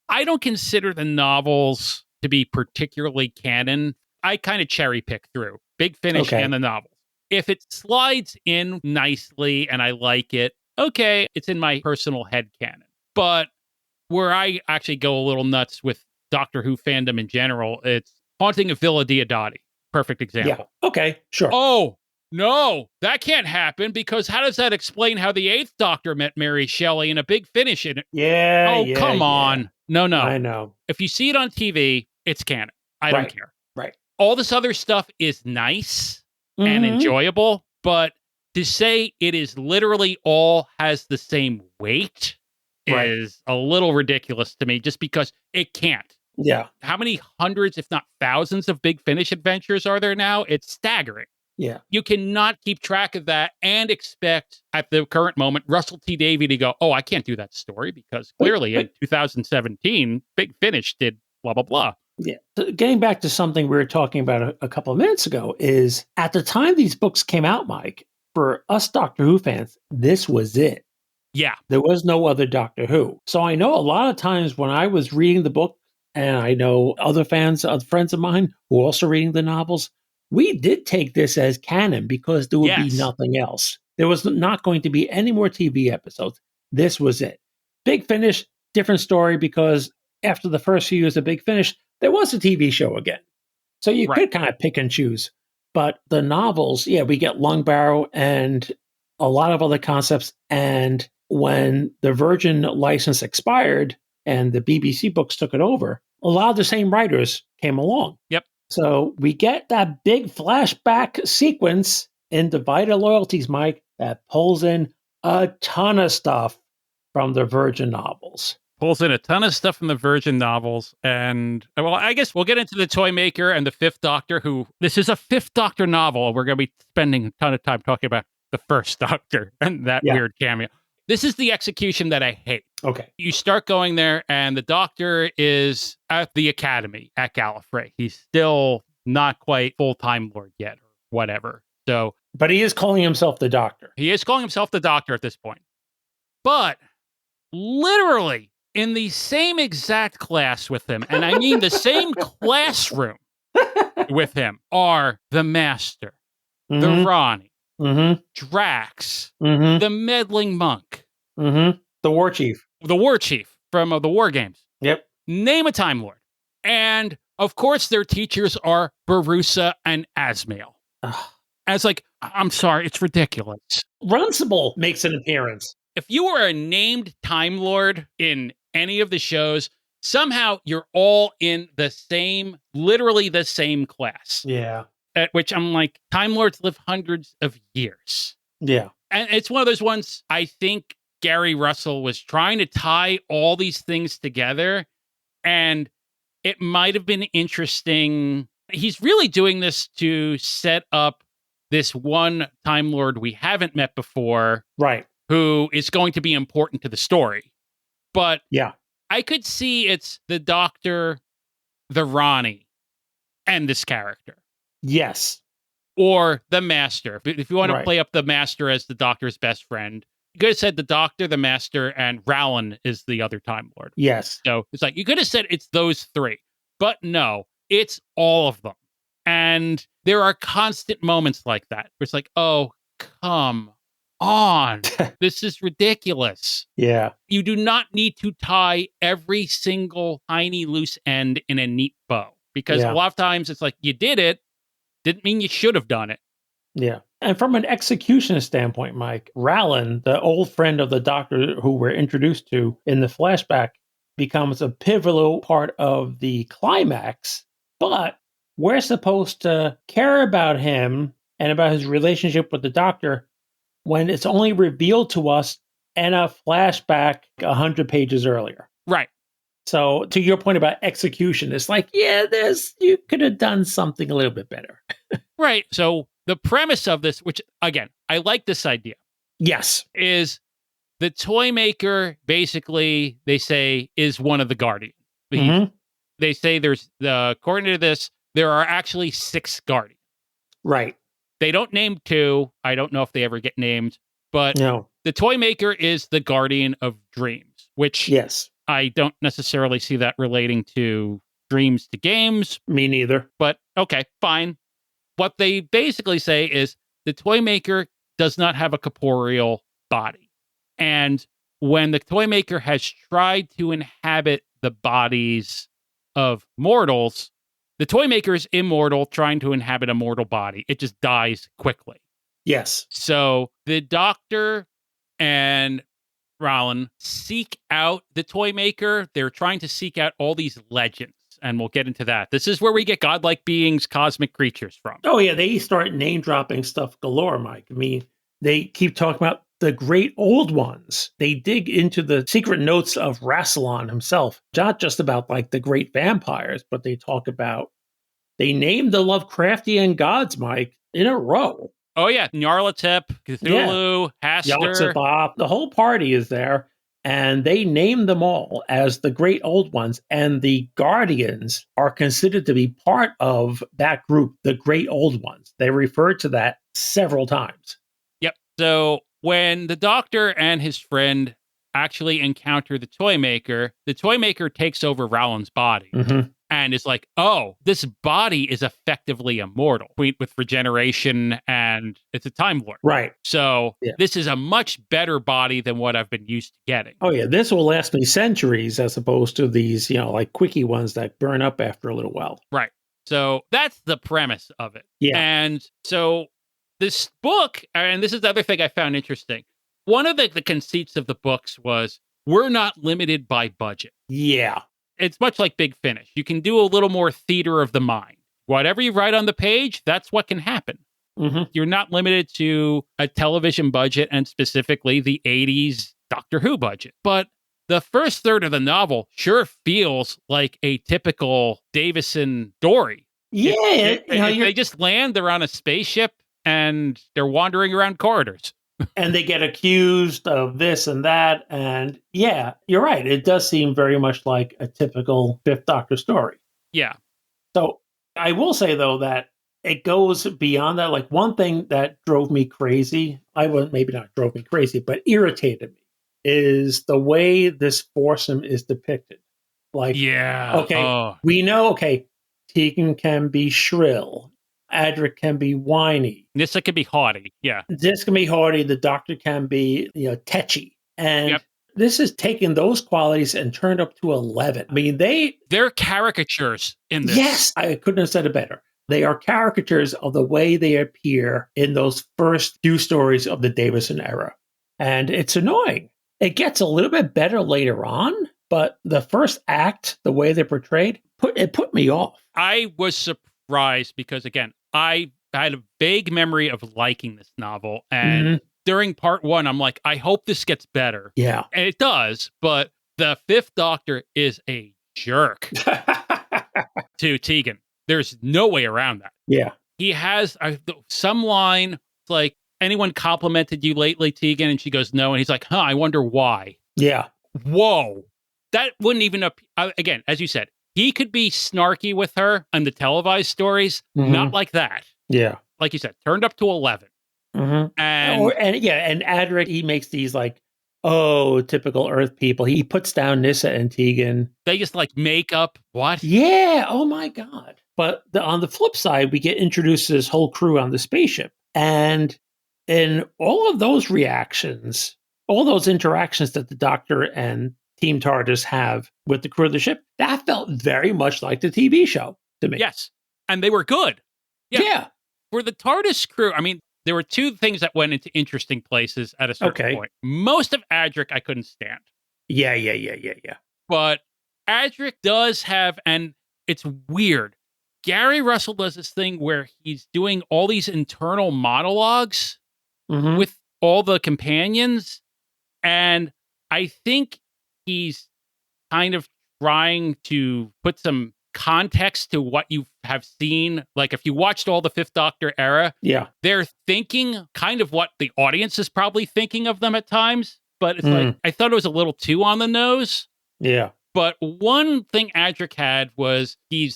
I don't consider the novels to be particularly canon. I kind of cherry pick through Big Finish and the novels. If it slides in nicely and I like it, okay, it's in my personal head canon. But where I actually go a little nuts with Doctor Who fandom in general, it's Haunting of Villa Diodati. Perfect example. Yeah. Okay, sure. Oh, no, that can't happen because how does that explain how the Eighth Doctor met Mary Shelley in a Big Finish in it? Yeah. Oh, come on. No. I know. If you see it on TV, it's canon. I don't care. Right. All this other stuff is nice and enjoyable, but to say it is literally all has the same weight is a little ridiculous to me just because it can't. Yeah. How many hundreds, if not thousands, of Big Finish adventures are there now? It's staggering. Yeah. You cannot keep track of that and expect at the current moment Russell T Davies to go, oh, I can't do that story because clearly in 2017, Big Finish did blah, blah, blah. Yeah. So getting back to something we were talking about a couple of minutes ago is at the time these books came out, Mike, for us Doctor Who fans, this was it. Yeah. There was no other Doctor Who. So I know a lot of times when I was reading the book, and I know other fans, other friends of mine who are also reading the novels, we did take this as canon because there would be nothing else. There was not going to be any more TV episodes. This was it. Big Finish, different story because after the first few years of Big Finish, there was a TV show again. So you could kind of pick and choose. But the novels, we get Lung Barrow and a lot of other concepts. And when the Virgin license expired and the BBC books took it over, a lot of the same writers came along. Yep. So we get that big flashback sequence in Divided Loyalties, Mike, that pulls in a ton of stuff from the Virgin novels. Pulls in a ton of stuff from the Virgin novels. And, well, I guess we'll get into the Toymaker and the Fifth Doctor, who this is a Fifth Doctor novel. We're going to be spending a ton of time talking about the First Doctor and that weird cameo. This is the execution that I hate. Okay. You start going there, and the Doctor is at the Academy at Gallifrey. He's still not quite full-time Lord yet, or whatever. So, but he is calling himself the Doctor. He is calling himself the Doctor at this point. But literally in the same exact class with him, and I mean the same classroom with him, are the Master, the Ronnie, Drax, the meddling monk, the war chief from the War Games. Yep. Name a Time Lord. And of course, their teachers are Barusa and Asmael. And it's like, I'm sorry, it's ridiculous. Runcible makes an appearance. If you were a named Time Lord in any of the shows, somehow you're all in the same, literally the same class. Yeah. At which I'm like, Time Lords live hundreds of years. Yeah. And it's one of those ones, I think Gary Russell was trying to tie all these things together, and it might have been interesting. He's really doing this to set up this one Time Lord we haven't met before. Right. Who is going to be important to the story. But I could see it's the Doctor, the Ronnie, and this character. Yes. Or the Master. If you want to play up the Master as the Doctor's best friend, you could have said the Doctor, the Master, and Rowland is the other Time Lord. Yes. So it's like, you could have said it's those three. But no, it's all of them. And there are constant moments like that. Where it's like, oh, come on. This is ridiculous. Yeah. You do not need to tie every single tiny loose end in a neat bow. Because a lot of times it's like, you did it. Didn't mean you should have done it. Yeah. And from an execution standpoint, Mike, Rowland, the old friend of the Doctor who we're introduced to in the flashback, becomes a pivotal part of the climax. But we're supposed to care about him and about his relationship with the Doctor when it's only revealed to us in a flashback 100 pages earlier. Right. So to your point about execution, it's like, yeah, you could have done something a little bit better. Right. So the premise of this, which again, I like this idea, Yes. is the Toymaker basically, they say, is one of the Guardians. Mhm. They say according to this, there are actually 6 Guardians. Right. They don't name 2. I don't know if they ever get named, but No. the Toymaker is the Guardian of Dreams, which Yes. I don't necessarily see that relating to dreams to games, Me neither. but okay, fine. What they basically say is the Toymaker does not have a corporeal body. And when the Toymaker has tried to inhabit the bodies of mortals, the Toymaker is immortal trying to inhabit a mortal body. It just dies quickly. Yes. So the Doctor and Rollin seek out the Toymaker. They're trying to seek out all these legends, and we'll get into that. This is where we get godlike beings, cosmic creatures from. Oh, yeah. They start name dropping stuff galore, Mike. I mean, they keep talking about the great old ones. They dig into the secret notes of Rassilon himself, not just about like the great vampires, but they name the Lovecraftian gods, Mike, in a row. Oh, yeah. Nyarlathotep, Cthulhu, Hastur. Yog-Sothoth, the whole party is there, and they name them all as the great old ones, and the Guardians are considered to be part of that group, the great old ones. They refer to that several times. Yep. So when the Doctor and his friend actually encounter the Toymaker takes over Rowland's body. Mm-hmm. And is like, oh, this body is effectively immortal with regeneration, and it's a Time Lord. Right. So This is a much better body than what I've been used to getting. Oh, yeah. This will last me centuries as opposed to these, like quickie ones that burn up after a little while. Right. So that's the premise of it. Yeah. And so this book, and this is the other thing I found interesting. One of the conceits of the books was we're not limited by budget. Yeah. It's much like Big Finish. You can do a little more theater of the mind. Whatever you write on the page, that's what can happen. Mm-hmm. You're not limited to a television budget and specifically the 80s Doctor Who budget. But the first third of the novel sure feels like a typical Davison story. Yeah. They just land, they're on a spaceship, and they're wandering around corridors. And they get accused of this and that. And yeah, you're right. It does seem very much like a typical Fifth Doctor story. Yeah. So I will say, though, that it goes beyond that. Like one thing that drove me crazy, maybe not drove me crazy, but irritated me, is the way this foursome is depicted. Like, we know, Tegan can be shrill. Adric can be whiny. Nyssa can be haughty. Yeah. This can be haughty. The Doctor can be, tetchy. And this is taking those qualities and turned up to 11. I mean, they're caricatures in this. Yes, I couldn't have said it better. They are caricatures of the way they appear in those first few stories of the Davison era. And it's annoying. It gets a little bit better later on, but the first act, the way they're portrayed, put me off. I was surprised because, again, I had a vague memory of liking this novel. And during part 1, I'm like, I hope this gets better. Yeah. And it does. But the Fifth Doctor is a jerk to Tegan. There's no way around that. Yeah. He has some line like, anyone complimented you lately, Tegan? And she goes, no. And he's like, I wonder why. Yeah. Whoa. That wouldn't even, again, as you said, he could be snarky with her on the televised stories, not like that. Yeah. Like you said, turned up to 11. And Adric, he makes these like, typical Earth people. He puts down Nyssa and Tegan. They just like make up what? Yeah. Oh my God. But on the flip side, we get introduced to this whole crew on the spaceship. And in all of those reactions, all those interactions that the Doctor and Team TARDIS have with the crew of the ship, that felt very much like the TV show to me. Yes. And they were good. Yeah. For the TARDIS crew, I mean, there were two things that went into interesting places at a certain point. Most of Adric I couldn't stand. Yeah. But Adric does have, and it's weird, Gary Russell does this thing where he's doing all these internal monologues with all the companions. And I think he's kind of trying to put some context to what you have seen. Like if you watched all the Fifth Doctor era, Yeah. they're thinking kind of what the audience is probably thinking of them at times. But it's like, I thought it was a little too on the nose. Yeah. But one thing Adric had was he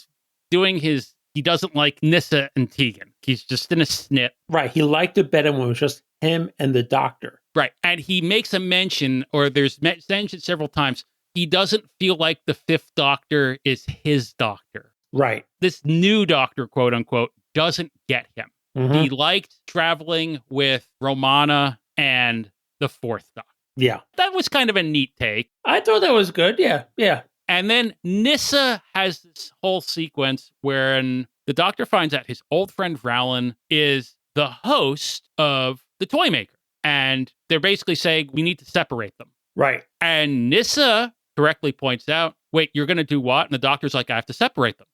doesn't like Nyssa and Tegan. He's just in a snit. Right. He liked it better when it was just him and the Doctor. Right. And he makes a mention, or there's mentioned several times, he doesn't feel like the Fifth Doctor is his doctor. Right. This new Doctor, quote unquote, doesn't get him. Mm-hmm. He liked traveling with Romana and the Fourth Doctor. Yeah. That was kind of a neat take. I thought that was good. Yeah. Yeah. And then Nyssa has this whole sequence wherein the Doctor finds out his old friend Rowland is the host of the Toymaker. And they're basically saying, we need to separate them. Right. And Nyssa correctly points out, wait, you're going to do what? And the Doctor's like, I have to separate them.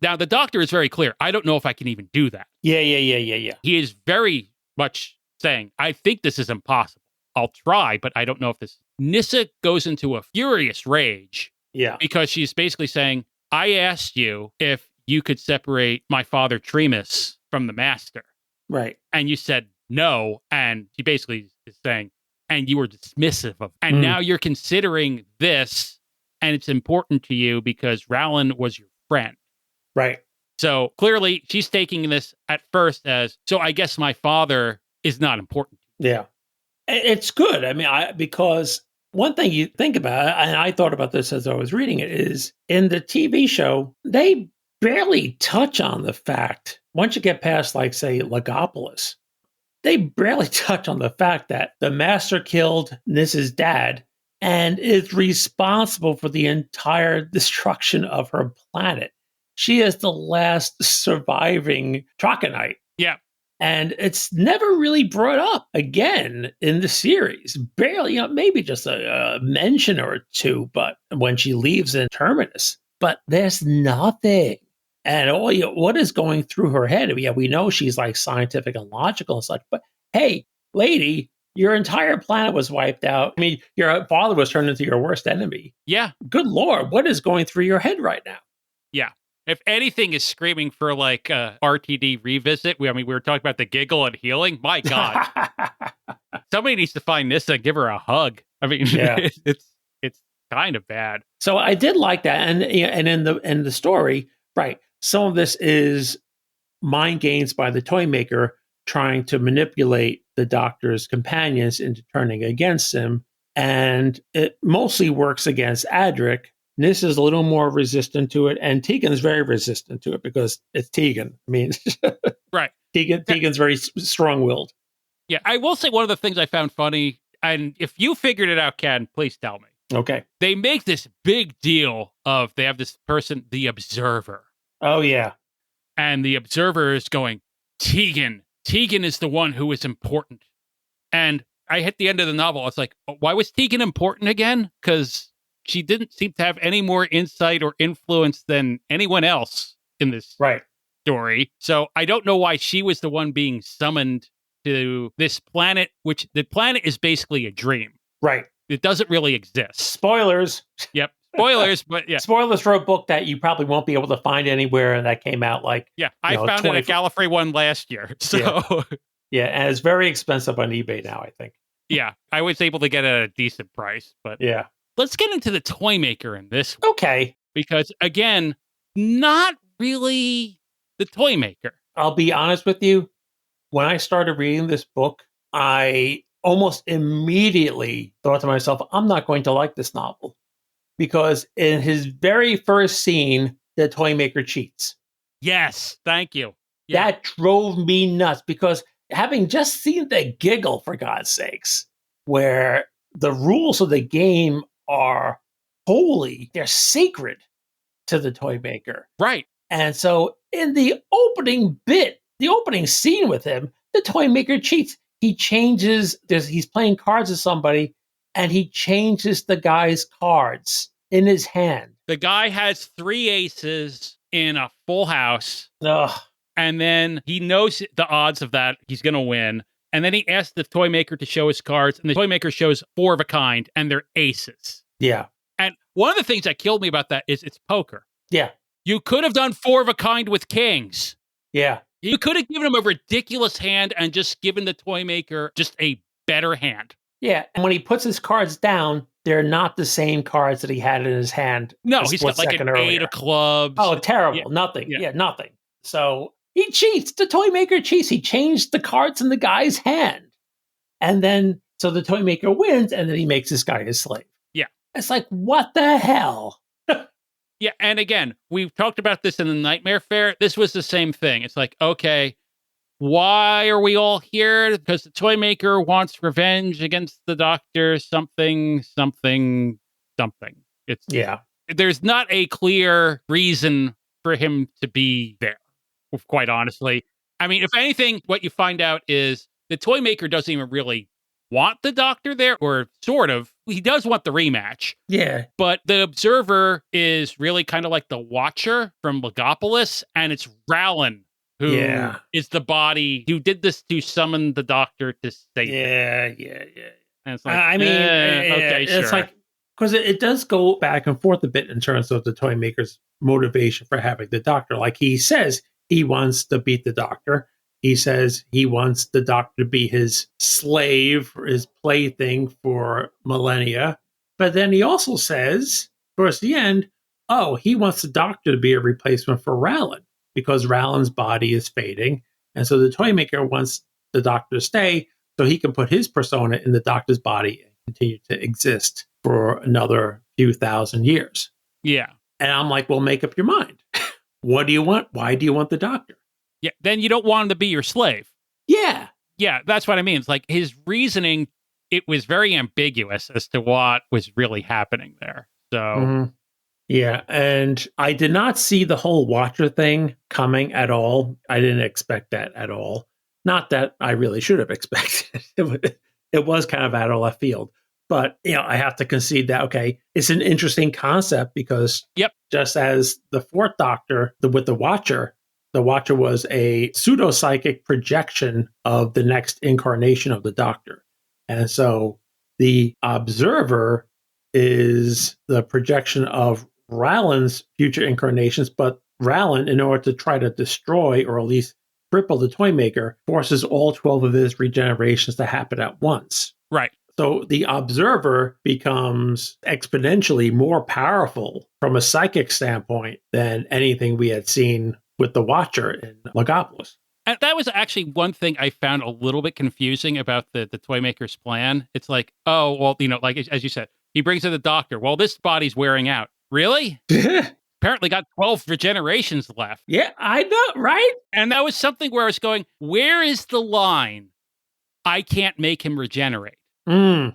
Now, the Doctor is very clear. I don't know if I can even do that. Yeah. He is very much saying, I think this is impossible. I'll try, but I don't know if this... Nyssa goes into a furious rage. Yeah. Because she's basically saying, I asked you if you could separate my father Tremas from the Master. Right. And you said no. And she basically is saying, and you were dismissive of, and now you're considering this, and it's important to you because Rowland was your friend. Right. So clearly she's taking this at first as, so I guess my father is not important. Yeah. It's good. I mean, because one thing you think about, and I thought about this as I was reading it, is in the TV show, they barely touch on the fact, once you get past, like, say, Legopolis, they barely touch on the fact that the Master killed Nyssa's dad and is responsible for the entire destruction of her planet. She is the last surviving Trachonite. Yeah. And it's never really brought up again in the series. Barely, maybe just a mention or two, but when she leaves in Terminus. But there's nothing. And what is going through her head? Yeah, we know she's like scientific and logical and such, but hey, lady, your entire planet was wiped out. I mean, your father was turned into your worst enemy. Yeah. Good Lord, what is going through your head right now? Yeah. If anything is screaming for like a RTD revisit, we were talking about the giggle and healing. My God. Somebody needs to find Nyssa and give her a hug. I mean, yeah. it's kind of bad. So I did like that. And in the story, right, some of this is mind games by the Toymaker trying to manipulate the Doctor's companions into turning against him. And it mostly works against Adric. Nyssa is a little more resistant to it, and Tegan's very resistant to it because it's Tegan. I mean, right. Tegan's very strong-willed. Yeah, I will say one of the things I found funny, and if you figured it out, Ken, please tell me. Okay. They make this big deal of they have this person, the Observer. Oh, yeah. And the Observer is going, Tegan is the one who is important. And I hit the end of the novel. I was like, why was Tegan important again? Because she didn't seem to have any more insight or influence than anyone else in this story. So I don't know why she was the one being summoned to this planet, which the planet is basically a dream. Right. It doesn't really exist. Spoilers. Yep. Spoilers, but yeah. Spoilers for a book that you probably won't be able to find anywhere, and that came out like... Yeah, I found it at Gallifrey One last year. So yeah, and it's very expensive on eBay now, I think. Yeah, I was able to get it at a decent price, but... Yeah. Let's get into the Toymaker in this one. Okay. Because, again, not really the Toymaker. I'll be honest with you. When I started reading this book, I almost immediately thought to myself, I'm not going to like this novel. Because in his very first scene, the Toymaker cheats. Yes, thank you. Yeah. That drove me nuts because having just seen the Giggle, for God's sakes, where the rules of the game are holy, they're sacred to the Toymaker. Right. And so in the opening bit, the opening scene with him, the Toymaker cheats. He changes, he's playing cards with somebody, and he changes the guy's cards in his hand. The guy has 3 aces in a full house. Ugh. And then he knows the odds of that he's going to win. And then he asks the Toymaker to show his cards, and the Toymaker shows 4 of a kind, and they're aces. Yeah. And one of the things that killed me about that is it's poker. Yeah. You could have done 4 of a kind with kings. Yeah. You could have given him a ridiculous hand and just given the Toymaker just a better hand. Yeah. And when he puts his cards down, they're not the same cards that he had in his hand. No, a he's split got like second an 8 earlier. of clubs. Oh, terrible. Yeah. Nothing. Yeah. Yeah, nothing. So he cheats. The Toymaker cheats. He changed the cards in the guy's hand. And then, so the Toymaker wins, and then he makes this guy his slave. Yeah. It's like, what the hell? Yeah, and again, we've talked about this in the Nightmare Fair. This was the same thing. It's like, okay, why are we all here? Because the Toymaker wants revenge against the Doctor, something. It's Yeah. There's not a clear reason for him to be there, quite honestly. I mean, if anything, what you find out is the Toymaker doesn't even really want the Doctor there, or sort of. He does want the rematch. Yeah. But the Observer is really kind of like the Watcher from Legopolis, and it's Rowland who is the body who did this to summon the Doctor to save him. Yeah. And it's like, I mean, okay, it's sure. like, because it does go back and forth a bit in terms of the Toymaker's motivation for having the Doctor. Like, he says he wants to beat the Doctor. He says he wants the Doctor to be his slave or his plaything for millennia. But then he also says, towards the end, he wants the Doctor to be a replacement for Rowland because Rowland's body is fading. And so the Toymaker wants the Doctor to stay so he can put his persona in the Doctor's body and continue to exist for another few thousand years. Yeah. And I'm like, well, make up your mind. What do you want? Why do you want the Doctor? Yeah. Then you don't want him to be your slave. Yeah. Yeah, that's what I mean. It's like his reasoning, it was very ambiguous as to what was really happening there. So, Yeah. And I did not see the whole Watcher thing coming at all. I didn't expect that at all. Not that I really should have expected. It was kind of out of left field. But, I have to concede that, okay, it's an interesting concept because just as the 4th Doctor with the Watcher was a pseudo-psychic projection of the next incarnation of the Doctor. And so the Observer is the projection of Rowland's future incarnations, but Rowland, in order to try to destroy or at least cripple the Toymaker, forces all 12 of his regenerations to happen at once. right. So the Observer becomes exponentially more powerful from a psychic standpoint than anything we had seen with the Watcher in Legopolis. And that was actually one thing I found a little bit confusing about the Toymaker's plan. It's like, oh, well, like as you said, he brings in the Doctor. Well, this body's wearing out. Really? Apparently got 12 regenerations left. Yeah, I know, right? And that was something where I was going, where is the line? I can't make him regenerate. So,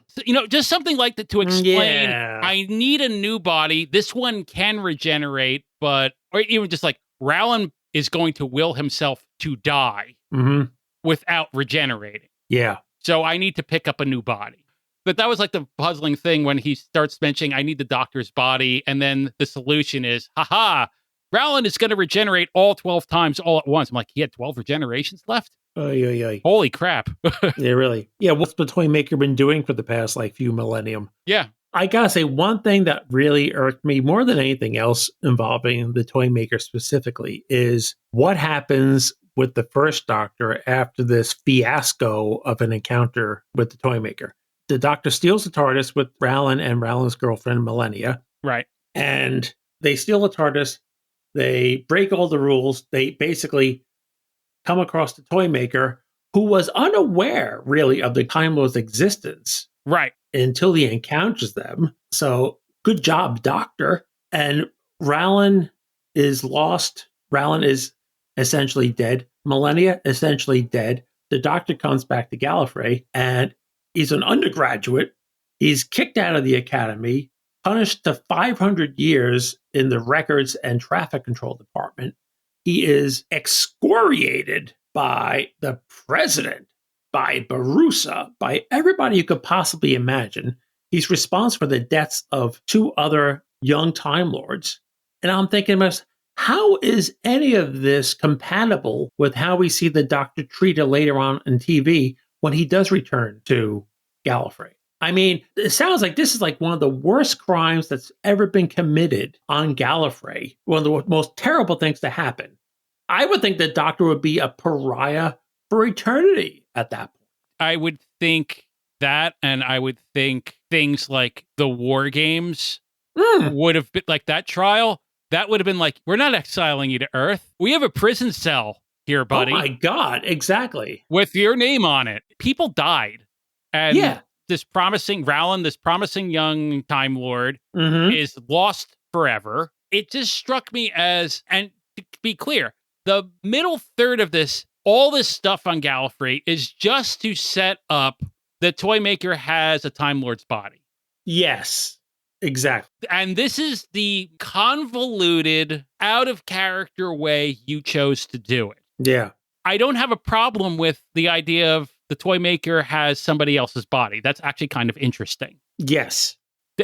just something like that to explain, I need a new body. This one can regenerate, or even just like Rowland is going to will himself to die without regenerating. Yeah. So I need to pick up a new body. But that was like the puzzling thing when he starts mentioning, I need the Doctor's body. And then the solution is, Rowland is going to regenerate all 12 times all at once. I'm like, he had 12 regenerations left? Holy crap. Yeah, really. Yeah, what's the Toymaker been doing for the past few millennium? Yeah. I gotta say, one thing that really irked me more than anything else involving the Toymaker specifically is what happens with the 1st Doctor after this fiasco of an encounter with the Toymaker. The Doctor steals the TARDIS with Rowland and Rowland's girlfriend, Millennia. Right. And they steal the TARDIS. They break all the rules. They basically come across the Toymaker, who was unaware, really, of the Time Lord's existence. Right. Until he encounters them. So, good job, Doctor. And Rowland is lost. Rowland is essentially dead. Millennia, essentially dead. The Doctor comes back to Gallifrey, and he's an undergraduate. He's kicked out of the academy, punished to 500 years in the Records and Traffic Control Department. He is excoriated by the president, by Barusa, by everybody you could possibly imagine. He's responsible for the deaths of 2 other young Time Lords. And I'm thinking, how is any of this compatible with how we see the Doctor treated later on in TV when he does return to Gallifrey? I mean, it sounds like this is like one of the worst crimes that's ever been committed on Gallifrey. One of the most terrible things to happen. I would think the Doctor would be a pariah for eternity at that point. I would think that, and I would think things like the war games would have been like that trial. That would have been like, we're not exiling you to Earth. We have a prison cell here, buddy. Oh my God, exactly. With your name on it. People died. And Yeah. this promising young Time Lord is lost forever. It just struck me as, and to be clear, the middle third of this, all this stuff on Gallifrey is just to set up the Toymaker has a Time Lord's body. Yes, exactly. And this is the convoluted, out of character way you chose to do it. Yeah. I don't have a problem with the idea of the Toymaker has somebody else's body. That's actually kind of interesting. Yes.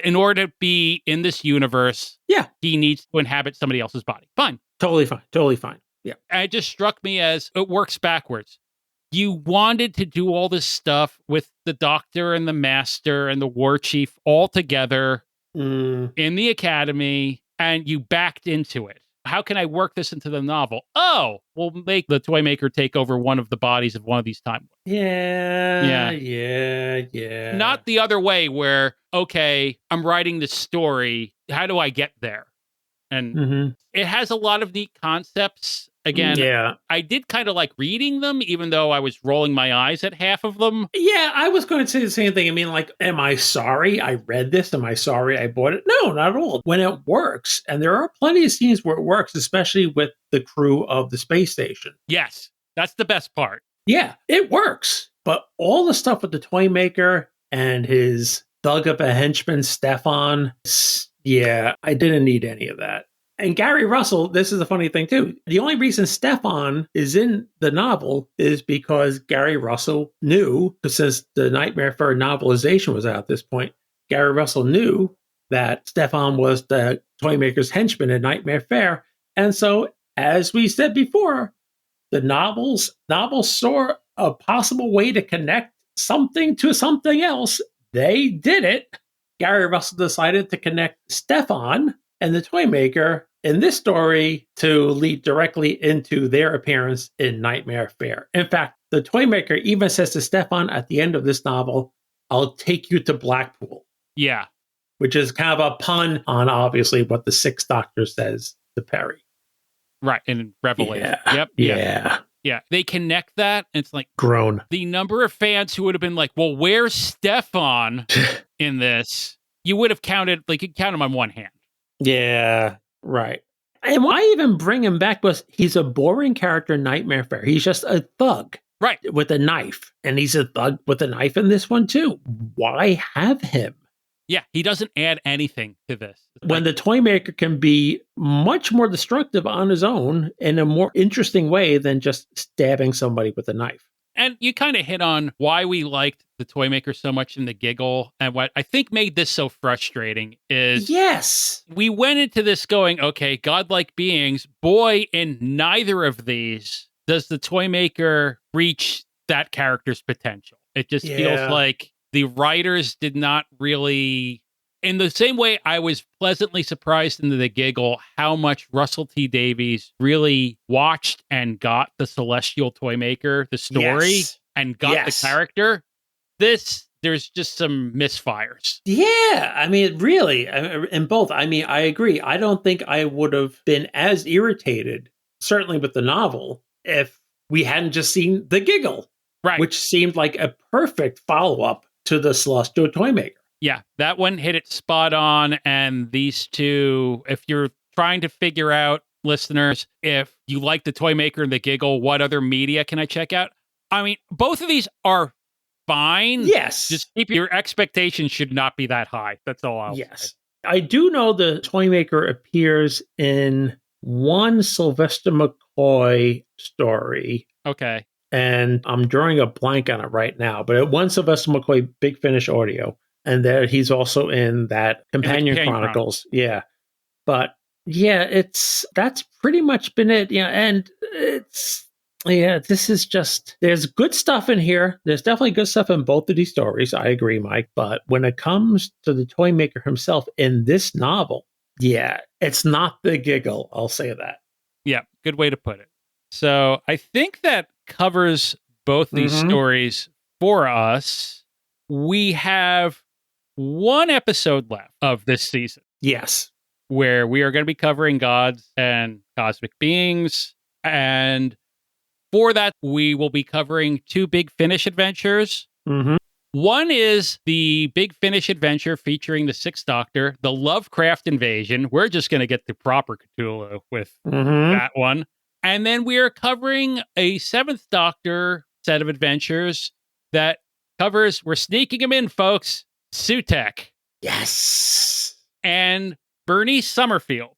In order to be in this universe, he needs to inhabit somebody else's body. Fine. Totally fine. Totally fine. Yeah. And it just struck me as it works backwards. You wanted to do all this stuff with the Doctor and the Master and the War Chief all together in the Academy, and you backed into it. How can I work this into the novel? Oh, we'll make the Toymaker take over one of the bodies of one of these Time Lords. Yeah. Not the other way where, okay, I'm writing this story. How do I get there? And it has a lot of neat concepts. Again, I did kind of like reading them, even though I was rolling my eyes at half of them. Yeah, I was going to say the same thing. I mean, like, am I sorry I read this? Am I sorry I bought it? No, not at all. When it works, and there are plenty of scenes where it works, especially with the crew of the space station. Yes, that's the best part. Yeah, it works. But all the stuff with the Toymaker and his thug of a henchman, Stefan, yeah, I didn't need any of that. And Gary Russell, this is a funny thing too. The only reason Stefan is in the novel is because Gary Russell knew, since the Nightmare Fair novelization was out at this point, Gary Russell knew that Stefan was the Toymaker's henchman in Nightmare Fair. And so, as we said before, the novels saw a possible way to connect something to something else. They did it. Gary Russell decided to connect Stefan and the Toymaker in this story to lead directly into their appearance in Nightmare Fair. In fact, the Toymaker even says to Stefan at the end of this novel, "I'll take you to Blackpool." Yeah. Which is kind of a pun on obviously what the Sixth Doctor says to Perry. Right, in Revelation. Yeah. Yep. Yeah. They connect that, and it's like grown. The number of fans who would have been like, well, where's Stefan in this? You would have counted, like, you could count him on one hand. Yeah, right. And why even bring him back was he's a boring character in Nightmare Fair. He's just a thug. Right. With a knife. And he's a thug with a knife in this one too. Why have him? Yeah, he doesn't add anything to this. When the Toymaker can be much more destructive on his own in a more interesting way than just stabbing somebody with a knife. And you kind of hit on why we liked the Toymaker so much in the Giggle, and what I think made this so frustrating is we went into this going, okay, godlike beings, boy, in neither of these does the Toymaker reach that character's potential. It just feels like the writers did not really, in the same way I was pleasantly surprised in the Giggle how much Russell T Davies really watched and got the Celestial Toymaker, the story, and got the character. There's just some misfires. Yeah, I mean, really, in both. I mean, I agree. I don't think I would have been as irritated, certainly with the novel, if we hadn't just seen the Giggle, right? Which seemed like a perfect follow-up to the Celestial Toymaker. Yeah, that one hit it spot on. And these two, if you're trying to figure out, listeners, if you like the Toymaker and the Giggle, what other media can I check out? I mean, both of these are fine. Yes. Just keep your expectations should not be that high. That's all I'll say. I do know the Toymaker appears in one Sylvester McCoy story. Okay. And I'm drawing a blank on it right now, but one Sylvester McCoy Big Finish audio. And there he's also in that Companion Chronicles. Yeah. But yeah, that's pretty much been it. Yeah. And Yeah, this is just, there's good stuff in here. There's definitely good stuff in both of these stories. I agree, Mike. But when it comes to the Toymaker himself in this novel, yeah, it's not the Giggle. I'll say that. Yeah, good way to put it. So I think that covers both these stories for us. We have one episode left of this season. Yes. Where we are going to be covering gods and cosmic beings. And for that, we will be covering two Big Finish adventures. One is the Big Finish adventure featuring the Sixth Doctor, the Lovecraft invasion. We're just going to get the proper Cthulhu with that one. And then we are covering a Seventh Doctor set of adventures that covers, we're sneaking them in, folks, Sutek. Yes. And Bernice Summerfield.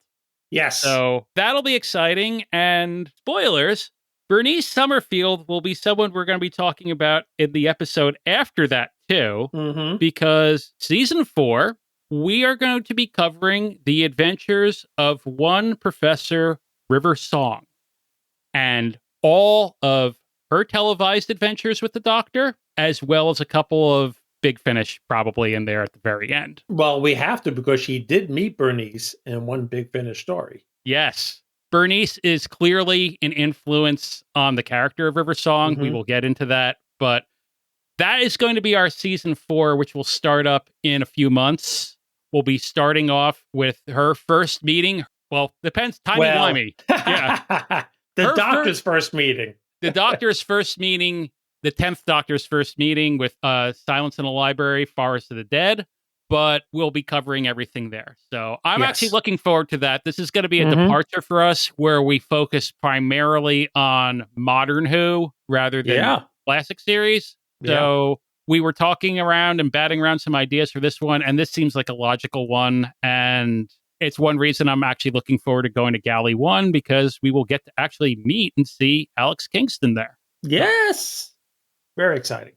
Yes. So that'll be exciting. And spoilers, Bernice Summerfield will be someone we're going to be talking about in the episode after that, too. Because season 4, we are going to be covering the adventures of one Professor River Song and all of her televised adventures with the Doctor, as well as a couple of Big Finish probably in there at the very end. Well, we have to, because she did meet Bernice in one Big Finish story. Yes. Bernice is clearly an influence on the character of River Song. We will get into that. But that is going to be our season 4, which will start up in a few months. We'll be starting off with her first meeting. Well, depends. Timey-wimey. Yeah. The Doctor's first meeting. The Doctor's first meeting. The 10th Doctor's first meeting with Silence in the Library, Forest of the Dead, but we'll be covering everything there. So I'm actually looking forward to that. This is going to be a departure for us where we focus primarily on modern Who rather than classic series. So we were talking around and batting around some ideas for this one, and this seems like a logical one. And it's one reason I'm actually looking forward to going to Galley One, because we will get to actually meet and see Alex Kingston there. Yes. Very exciting.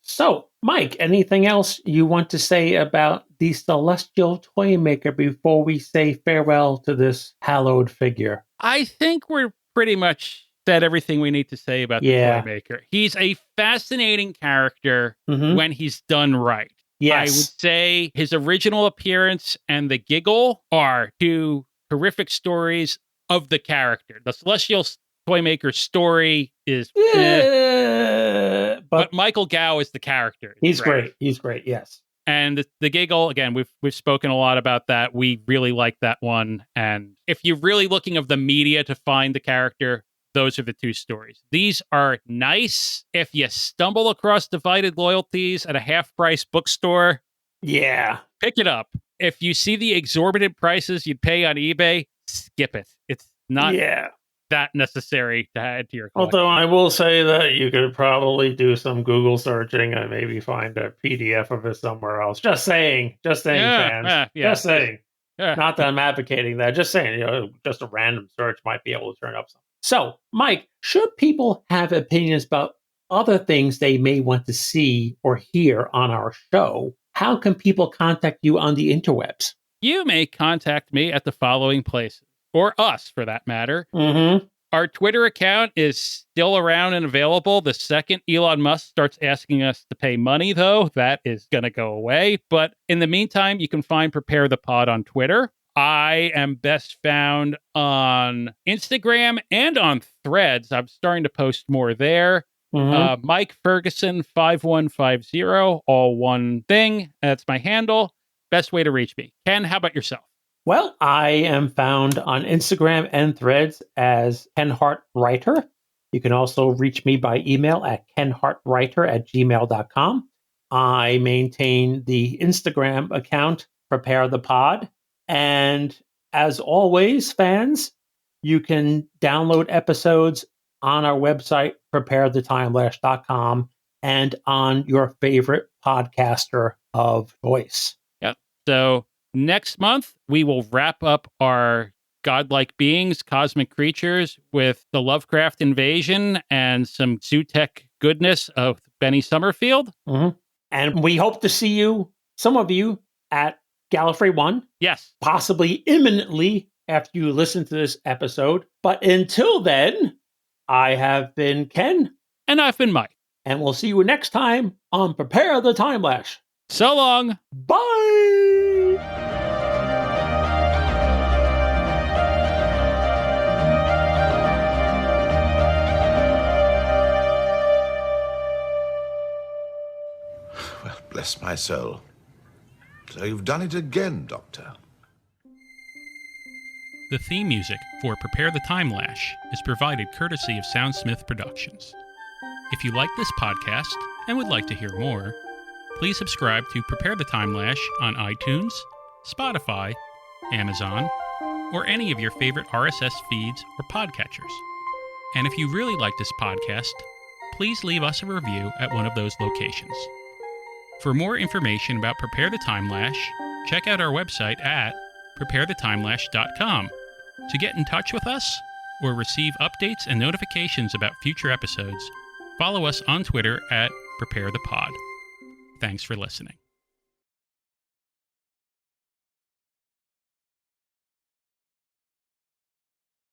So, Mike, anything else you want to say about the Celestial Toymaker before we say farewell to this hallowed figure? I think we're pretty much said everything we need to say about the Toymaker. He's a fascinating character when he's done right. Yes. I would say his original appearance and the Giggle are two terrific stories of the character. The Celestial Toymaker story is but Michael Gow is the character. He's great. He's great, yes. And the Giggle, again, we've spoken a lot about that. We really like that one. And if you're really looking of the media to find the character, those are the two stories. These are nice. If you stumble across Divided Loyalties at a half-price bookstore, pick it up. If you see the exorbitant prices you'd pay on eBay, skip it. It's not that necessary to add to your collection. Although I will say that you could probably do some Google searching and maybe find a PDF of it somewhere else. Just saying, fans. Just saying. Not that I'm advocating that. Just saying, just a random search might be able to turn up something. So, Mike, should people have opinions about other things they may want to see or hear on our show, how can people contact you on the interwebs? You may contact me at the following places. Or us, for that matter. Our Twitter account is still around and available. The second Elon Musk starts asking us to pay money, though, that is going to go away. But in the meantime, you can find Prepare the Pod on Twitter. I am best found on Instagram and on Threads. I'm starting to post more there. Mike Ferguson 5150, all one thing. That's my handle. Best way to reach me. Ken, how about yourself? Well, I am found on Instagram and Threads as Ken Hart Writer. You can also reach me by email at kenhartwriter@gmail.com. I maintain the Instagram account, Prepare the Pod. And as always, fans, you can download episodes on our website, preparethetime.com, and on your favorite podcaster of choice. Yep. So next month, we will wrap up our godlike beings, cosmic creatures, with the Lovecraft invasion and some Sutek goodness of Benny Summerfield. And we hope to see you, some of you, at Gallifrey One. Yes. Possibly imminently after you listen to this episode. But until then, I have been Ken. And I've been Mike. And we'll see you next time on Prepare the Timelash. So long. Bye. Well, bless my soul. So you've done it again, Doctor. The theme music for Prepare the Timelash is provided courtesy of Soundsmith Productions. If you like this podcast and would like to hear more, please subscribe to Prepare the Timelash on iTunes, Spotify, Amazon, or any of your favorite RSS feeds or podcatchers. And if you really like this podcast, please leave us a review at one of those locations. For more information about Prepare the Timelash, check out our website at preparethetimelash.com. To get in touch with us or receive updates and notifications about future episodes, follow us on Twitter at PrepareThePod. Thanks for listening.